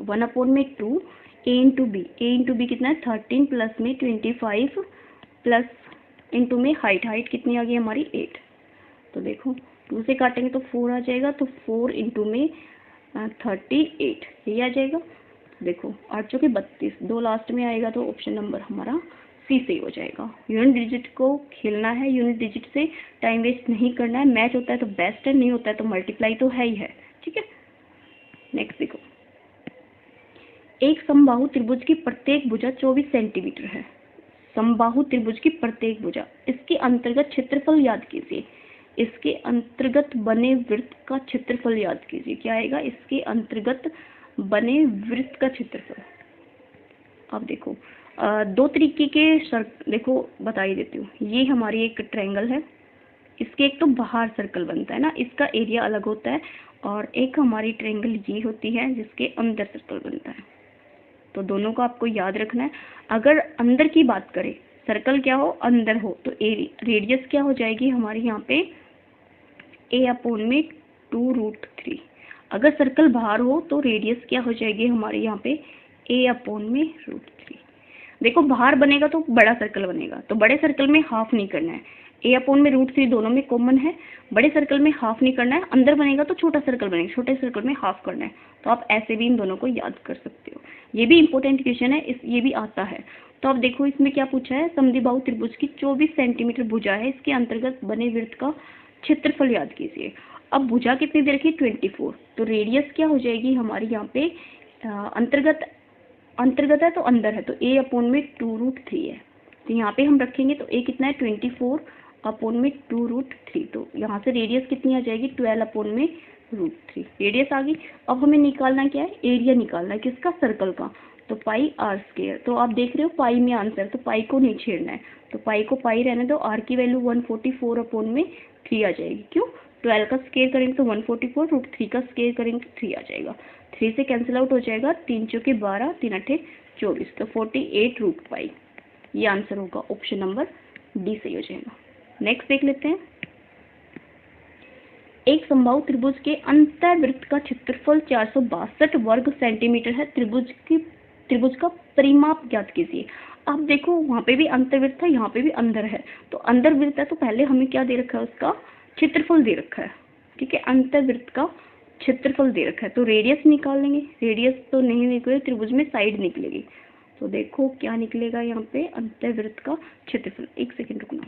1/2 A इंटू बी कितना है, 13 प्लस में 25 प्लस इंटू में हाइट कितनी आ गई हमारी, 8। तो देखो 2 से काटेंगे तो 4 आ जाएगा, तो 4 इंटू में 38 यही आ जाएगा। देखो 8 चौके 32, 2 लास्ट में आएगा, तो ऑप्शन नंबर हमारा सी सही हो जाएगा। यूनिट डिजिट को खेलना है, यूनिट डिजिट से टाइम वेस्ट नहीं करना है। मैच होता है तो बेस्ट है, नहीं होता है तो मल्टीप्लाई तो है ही है, ठीक है। नेक्स्ट देखो, एक समबाहु त्रिभुज की प्रत्येक भुजा 24 सेंटीमीटर है। समबाहु त्रिभुज की प्रत्येक भुजा, इसके अंतर्गत क्षेत्रफल याद कीजिए। इसके अंतर्गत बने वृत्त का क्षेत्रफल याद कीजिए। क्या आएगा, इसके अंतर्गत बने वृत्त का क्षेत्रफल। अब देखो 2 तरीके के देखो बता ही देती हूँ। ये हमारी एक ट्रायंगल है, इसके एक तो बाहर सर्कल बनता है ना, इसका एरिया अलग होता है, और एक हमारी ट्रायंगल ये होती है जिसके अंदर सर्कल बनता है। तो दोनों को आपको याद रखना है। अगर अंदर की बात करें, सर्कल क्या हो, अंदर हो, तो रेडियस क्या हो जाएगी हमारी यहाँ पे, a/2√3। अगर सर्कल बाहर हो तो रेडियस क्या हो जाएगी हमारे यहाँ पे, a/√3। देखो बाहर बनेगा तो बड़ा सर्कल बनेगा, तो बड़े सर्कल में हाफ नहीं करना है। a/√3 दोनों में कॉमन है, बड़े सर्कल में हाफ नहीं करना है। अंदर बनेगा तो छोटा सर्कल बनेगा, छोटे सर्कल में हाफ करना है। तो आप ऐसे भी इन दोनों को याद कर सकते हो। ये भी इंपॉर्टेंट क्वेश्चन है, ये भी आता है। तो अब देखो इसमें क्या पूछा है, समद्विबाहु त्रिभुज की 24 सेंटीमीटर भुजा है, इसके अंतर्गत बने वृत्त का क्षेत्रफल याद कीजिए। अब भुजा कितनी दे रखी है, 24। तो रेडियस क्या हो जाएगी हमारी यहाँ पे, अंतर्गत है तो अंदर है, तो a/2√3 है। तो यहाँ पे हम रखेंगे तो a कितना है, 24/2√3। तो यहाँ से रेडियस कितनी आ जाएगी, 12/√3 रेडियस आ गई। अब हमें निकालना क्या है, एरिया निकालना है, किसका, सर्कल का। तो πr²। तो आप देख रहे हो पाई में आंसर, तो पाई को नहीं छेड़ना है, तो पाई को पाई रहने दो। r की वैल्यू 144/3 आ जाएगी। क्यों, 12 का स्क्वायर करेंगे तो 144, √3 का स्क्वायर करेंगे तो 3 आ जाएगा। 3 से कैंसिल आउट हो जाएगा, 3 चौके 12, 3 8 24, तो 48√π ये आंसर होगा। ऑप्शन नंबर डी सही हो जाएगा। नेक्स्ट देख लेते हैं, एक समबाहु त्रिभुज के अंतःवृत्त का क्षेत्रफल 462 वर्ग सेंटीमीटर है। त्रिभुज का परिमाप ज्ञात कीजिए। अब देखो वहाँ पे भी अंतर्वृत्त है, यहाँ पे भी अंदर है। तो अंदर वृत्त है तो पहले हमें क्या दे रखा है, उसका क्षेत्रफल दे रखा है, ठीक है। अंतर्वृत्त का क्षेत्रफल दे रखा है, तो रेडियस निकाल लेंगे। रेडियस तो नहीं निकलेगी, त्रिभुज में साइड निकलेगी। तो देखो क्या निकलेगा यहाँ पे, अंतर्वृत्त का क्षेत्रफल। एक सेकेंड रुकना,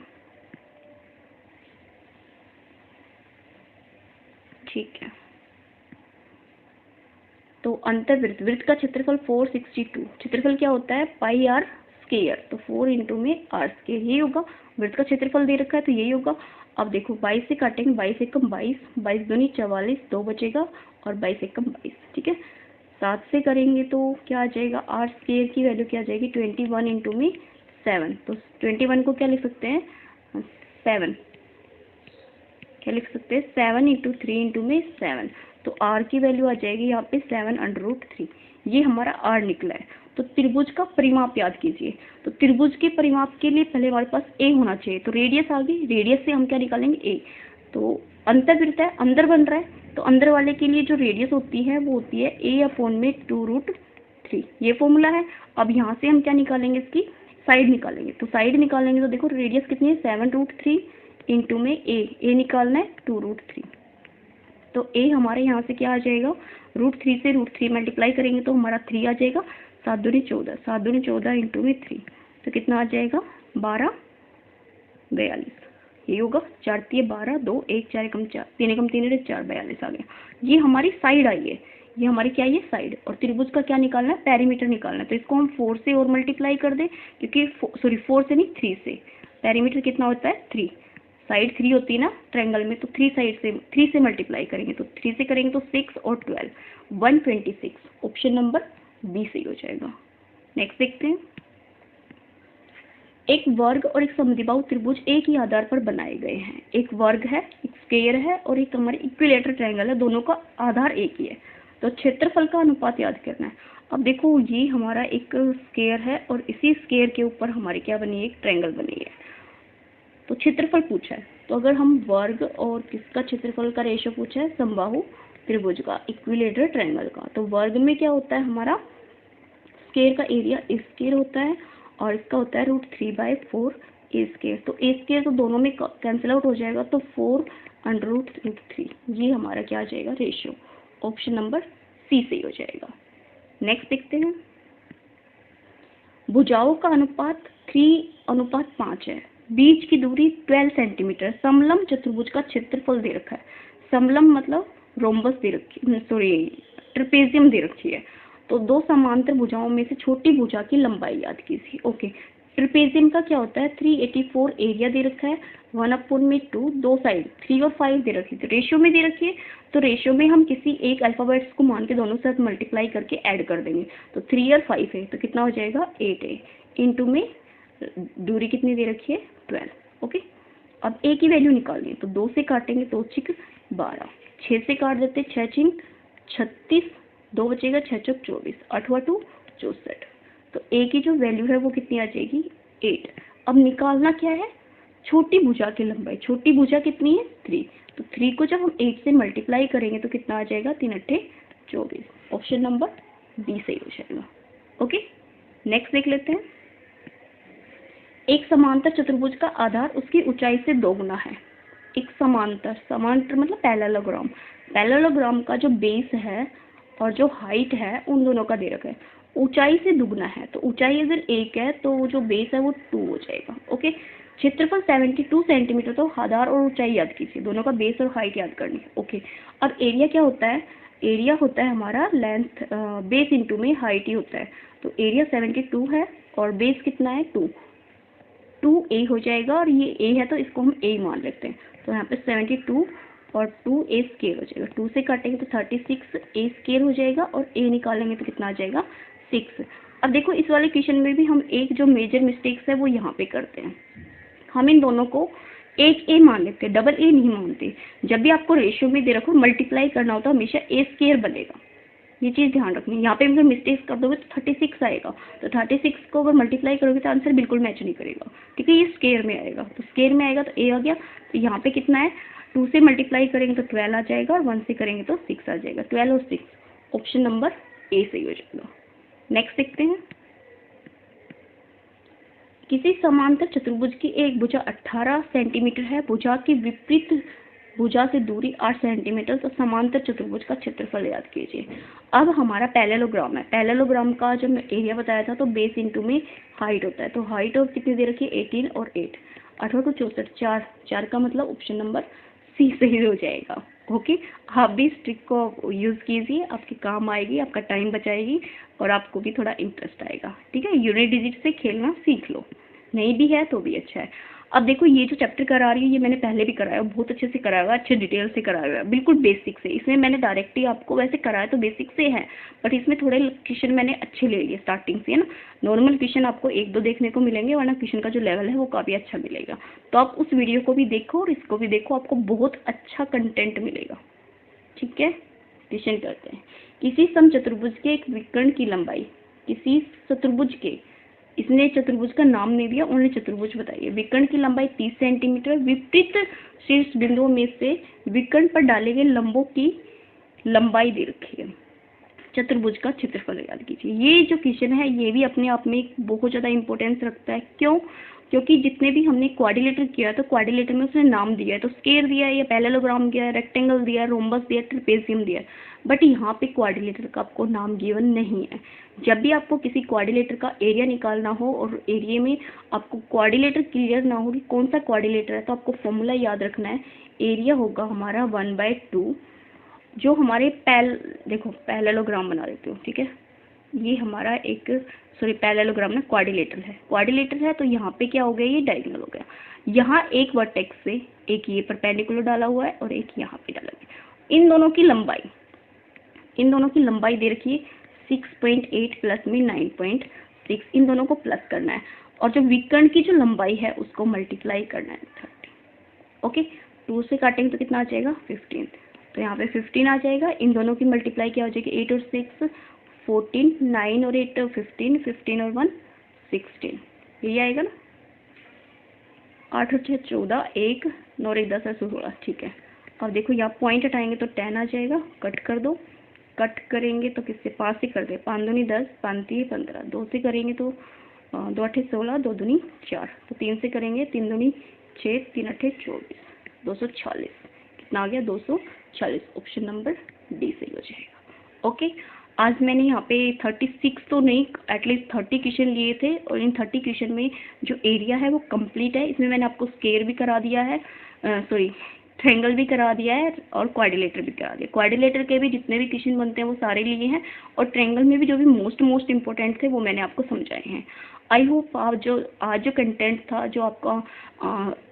ठीक है। तो अंतर्वृत्त, वृत्त का क्षेत्रफल 462। क्षेत्रफल क्या होता है, πr²। तो 4 इंटू में r², यही होगा। वृत्त का क्षेत्रफल दे रखा है तो यही होगा। अब देखो 22 से काटेंगे, 22 एकम 22, 22 दूनी 44, 2 बचेगा, और 22 एकम 22, ठीक है। 7 से करेंगे तो क्या आ जाएगा, r² की वैल्यू क्या आ जाएगी, 21 इंटू में 7। तो 21 को क्या लिख सकते हैं, 7 क्या लिख सकते हैं, 7 इंटू 3 इंटू में 7। तो r की वैल्यू आ जाएगी यहाँ पे 7/√3। ये हमारा r निकला है। तो त्रिभुज का परिमाप याद कीजिए। तो त्रिभुज के परिमाप के लिए पहले हमारे पास a होना चाहिए, तो रेडियस आ गई। रेडियस से हम क्या निकालेंगे, a। तो अंतर्वृत्त है, अंदर बन रहा है, तो अंदर वाले के लिए जो रेडियस होती है वो होती है a/2√3। ये फॉर्मूला है। अब यहाँ से हम क्या निकालेंगे, इसकी साइड निकालेंगे। तो साइड निकालेंगे तो देखो रेडियस कितनी है, 7√3 इंटू में a निकालना है 2√3। तो a हमारे यहाँ से क्या आ जाएगा, √3 से √3 मल्टीप्लाई करेंगे तो हमारा 3 आ जाएगा। 7 दूनी 14, 7 दूनी 14 इंटू में 3 तो कितना आ जाएगा 12 42। ये होगा 4 3 12 2 1 4 एकम 4 3 एकम 3 4 42 आ गया। ये हमारी साइड आई है, ये हमारी क्या है साइड। और त्रिभुज का क्या निकालना है, पेरीमीटर निकालना है। तो इसको हम 4 से और मल्टीप्लाई कर दें, क्योंकि 4 से नहीं 3 से। पेरीमीटर कितना होता है 3, साइड 3 होती है ना ट्रायंगल में, तो 3 साइड से 3 से मल्टीप्लाई करेंगे, तो 3 से करेंगे तो 6 और 12 126। ऑप्शन नंबर बी सही हो जाएगा। नेक्स्ट देखते हैं। एक वर्ग और एक समद्विबाहु त्रिभुज एक ही आधार पर बनाए गए हैं। एक वर्ग है, एक स्क्वायर है और एक हमारे इक्विलेटरल ट्रायंगल है, दोनों का आधार एक ही है। तो क्षेत्रफल का अनुपात याद करना है। अब देखो ये हमारा एक स्क्वायर है और इसी स्क्वायर के ऊपर हमारी क्या बनी है, एक ट्रायंगल बनी है। तो क्षेत्रफल पूछा है, तो अगर हम वर्ग और किसका क्षेत्रफल का रेशो पूछा है, समबाहु त्रिभुज का, इक्विलेटरल ट्रायंगल का। तो वर्ग में क्या होता है हमारा, स्क्वायर का एरिया स्क्वायर होता है और इसका होता है √3/4 ए स्क्वायर। तो ए स्क्वायर तो दोनों में कैंसिल आउट हो जाएगा, तो 4√3। ये हमारा क्या आ जाएगा रेशियो। ऑप्शन नंबर सी सही हो जाएगा। नेक्स्ट देखते हैं। भुजाओं का अनुपात 3:5 है। बीच की दूरी 12 सेंटीमीटर। समलंब चतुर्भुज का क्षेत्रफल दे रखा है। समलंब मतलब रोम्बस दे रखी, ट्रेपेजियम दे रखी है। तो दो समांतर भुजाओं में से छोटी भुजा की लंबाई याद कीजिए। ओके, ट्रेपेजियम का क्या होता है, 384 एरिया दे रखा है, 1/2, दो साइड 3 और 5 दे रखी है, तो रेशियो में दे रखी है। तो रेशियो में हम किसी एक अल्फाबेट्स को मान के दोनों साथ मल्टीप्लाई करके ऐड कर देंगे। तो 3 और 5 है तो कितना हो जाएगा 8 है। इंटू में दूरी कितनी दे रखी है 12। ओके, अब ए की वैल्यू निकालनी है, तो 2 से काटेंगे तो 6 12, 6 से काट देते 6 6 36, 2 बचेगा 6 4 24, 8 8 64। तो ए की जो वैल्यू है वो कितनी आ जाएगी 8। अब निकालना क्या है, छोटी भुजा की लंबाई। छोटी भुजा कितनी है 3, तो 3 को जब हम 8 से मल्टीप्लाई करेंगे तो कितना आ जाएगा 3 8 24। ऑप्शन नंबर बी सही हो जाएगा। ओके, नेक्स्ट देख लेते हैं। एक समांतर चतुर्भुज का आधार उसकी ऊंचाई से 2 गुना है। एक समांतर मतलब पैरेललोग्राम। पैरेललोग्राम का जो बेस है और जो हाइट है उन दोनों का दे रखा है, ऊंचाई से दुगना है। तो ऊंचाई अगर 1 है तो जो बेस है वो 2 हो जाएगा। ओके, क्षेत्रफल 72 सेंटीमीटर। तो आधार और ऊंचाई याद कीजिए, दोनों का बेस और हाइट याद करनी है। ओके, अब एरिया क्या होता है, एरिया होता है हमारा लेंथ बेस इंटू में हाइट ही होता है। तो एरिया 72 है और बेस कितना है 2a हो जाएगा, और ये a है तो इसको हम a मान लेते हैं। तो यहाँ पे 72 और 2a स्क्वायर हो जाएगा। 2 से काटेंगे तो 36 a स्क्वायर हो जाएगा और a निकालेंगे तो कितना आ जाएगा 6। अब देखो इस वाले क्वेश्चन में भी हम एक जो मेजर मिस्टेक्स है वो यहाँ पे करते हैं। हम इन दोनों को एक a मान लेते हैं, डबल a नहीं मानते। जब भी आपको रेशियो में दे रखो मल्टीप्लाई करना होता है हमेशा a स्क्वायर बनेगा, ये चीज़ ध्यान रखनी है। यहाँ पे अगर मिस्टेक्स कर दोगे तो 36 आएगा, तो 36 को अगर मल्टीप्लाई करोगे तो आंसर बिल्कुल मैच नहीं करेगा, क्योंकि ये स्क्वायर में आएगा। तो स्क्वायर में आएगा तो a आ गया। तो यहाँ पे कितना है, 2 से मल्टीप्लाई करेंगे तो 12 आ जाएगा और 1 से करेंगे तो 6 आ जाएगा। 12 और 6, ऑप्शन नंबर ए सही हो जाएगा। नेक्स्ट देखते हैं। किसी समांतर चतुर्भुज की एक भुजा 18 सेंटीमीटर है, भुजा की विपरीत भुजा से दूरी 8 सेंटीमीटर। तो समांतर चतुर्भुज का क्षेत्रफल याद कीजिए। अब हमारा पैरेललोग्राम है, पैरेललोग्राम का जो एरिया बताया था तो बेस इंटू में हाइट होता है। तो हाइट और कितनी दे रखी है 18 और 8, 8 और 64, 4 का मतलब ऑप्शन नंबर सी सही हो जाएगा। ओके, आप भी इस ट्रिक को यूज़ कीजिए, आपके काम आएगी, आपका टाइम बचाएगी और आपको भी थोड़ा इंटरेस्ट आएगा। ठीक है, यूनिट डिजिट से खेलना सीख लो, नहीं भी है तो भी अच्छा है। अब देखो ये जो चैप्टर करा रही है ये मैंने पहले भी कराया, बहुत अच्छे से कराया हुआ है, अच्छे डिटेल से कराया हुआ है, बिल्कुल बेसिक से। इसमें मैंने डायरेक्टली आपको वैसे कराया तो बेसिक से है, बट इसमें थोड़े क्वेश्चन मैंने अच्छे ले लिए स्टार्टिंग से, है ना। नॉर्मल क्वेश्चन आपको 1-2 देखने को मिलेंगे, वरना क्वेश्चन का जो लेवल है वो काफ़ी अच्छा मिलेगा। तो आप उस वीडियो को भी देखो और इसको भी देखो, आपको बहुत अच्छा कंटेंट मिलेगा। ठीक है, क्वेश्चन करते हैं। किसी समचतुर्भुज के एक विकर्ण की लंबाई, किसी चतुर्भुज के, इसने चतुर्भुज का नाम नहीं दिया, उन्होंने चतुर्भुज बताइए। विकर्ण की लंबाई 30 सेंटीमीटर, विपरीत शीर्ष बिंदुओं में से विकर्ण पर डाले गए लंबों की लंबाई दे रखी है। चतुर्भुज का क्षेत्रफल याद कीजिए। ये जो क्वेश्चन है ये भी अपने आप में बहुत ज़्यादा इंपॉर्टेंस रखता है। क्यों? क्योंकि जितने भी हमने क्वाड्रिलेटर किया तो क्वाड्रिलेटर में उसने नाम दिया है, तो स्क्वायर दिया है या पैरेललोग्राम दिया है, रेक्टेंगल दिया है, रोम्बस दिया है, ट्रेपेजियम दिया है, बट यहाँ पे क्वाड्रिलेटर का आपको नाम गिवन नहीं है। जब भी आपको किसी क्वाड्रिलेटर का एरिया निकालना हो और एरिया में आपको क्वाड्रिलेटर क्लियर ना हो कि कौन सा क्वाड्रिलेटर है, तो आपको फॉर्मूला याद रखना है, एरिया होगा हमारा 1/2, जो हमारे देखो पैरेललोग्राम बना देती हूँ, ठीक है, ये हमारा एक पैरेललोग्राम में क्वाड्रिलेटर है तो यहाँ पे क्या हो गया, ये डायगोनल हो गया। यहाँ एक वर्टेक्स से एक ये परपेंडिकुलर डाला हुआ है और एक यहाँ पे डाला गया। इन दोनों की लंबाई दे रखी है 6.8 प्लस में 9.6, इन दोनों को प्लस करना है और जो विकर्ण की जो लंबाई है उसको मल्टीप्लाई करना है 30। ओके, 2 से काटेंगे तो कितना आ जाएगा 15, तो यहाँ पे 15 आ जाएगा। इन दोनों की मल्टीप्लाई क्या हो जाएगी, 8 और 6 14, 9 और 8 15, 15 और 1 16, यही आएगा ना। 8 और 6 14, 1 9 और 1 10 और 16, ठीक है। अब देखो यहाँ पॉइंट हटाएंगे तो 10 आ जाएगा, कट कर दो। कट करेंगे तो किससे, 5 से कर दे, 5 दूनी 10, 5 3 15, 2 से करेंगे तो 2 8 16, 2 दूनी 4, तो 3 से करेंगे 3 दूनी 6, 3 8 24, 246, कितना आ गया 246। ऑप्शन नंबर डी सही हो जाएगा। ओके, आज मैंने यहाँ पे 36 तो नहीं, एटलीस्ट 30 क्वेश्चन लिए थे और इन 30 क्वेश्चन में जो एरिया है वो कंप्लीट है। इसमें मैंने आपको स्क्वायर भी करा दिया है, ट्रायंगल भी करा दिया है और क्वाड्रिलेटर भी करा दिया। क्वाड्रिलेटर के भी जितने भी क्वेश्चन बनते हैं वो सारे लिए हैं और ट्रायंगल में भी जो भी मोस्ट इंपॉर्टेंट थे वो मैंने आपको समझाए हैं। आई होप आप आज जो कंटेंट था, जो आपका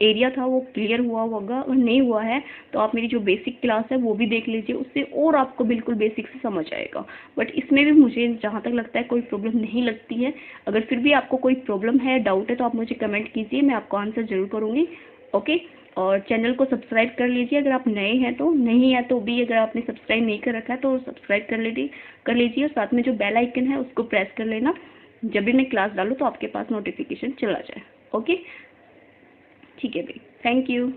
एरिया था वो क्लियर हुआ होगा। अगर नहीं हुआ है तो आप मेरी जो बेसिक क्लास है वो भी देख लीजिए, उससे और आपको बिल्कुल बेसिक से समझ आएगा। बट इसमें भी मुझे जहाँ तक लगता है कोई प्रॉब्लम नहीं लगती है। अगर फिर भी आपको कोई प्रॉब्लम है, डाउट है, तो आप मुझे कमेंट कीजिए, मैं आपको आंसर ज़रूर करूँगी। ओके, और चैनल को सब्सक्राइब कर लीजिए अगर आप नए हैं तो, नहीं है तो भी अगर आपने सब्सक्राइब नहीं कर रखा है तो सब्सक्राइब कर लीजिए और साथ में जो बेल आइकन है उसको प्रेस कर लेना, जब भी मैं क्लास डालूँ तो आपके पास नोटिफिकेशन चला जाए। ओके, ठीक है भाई, थैंक यू।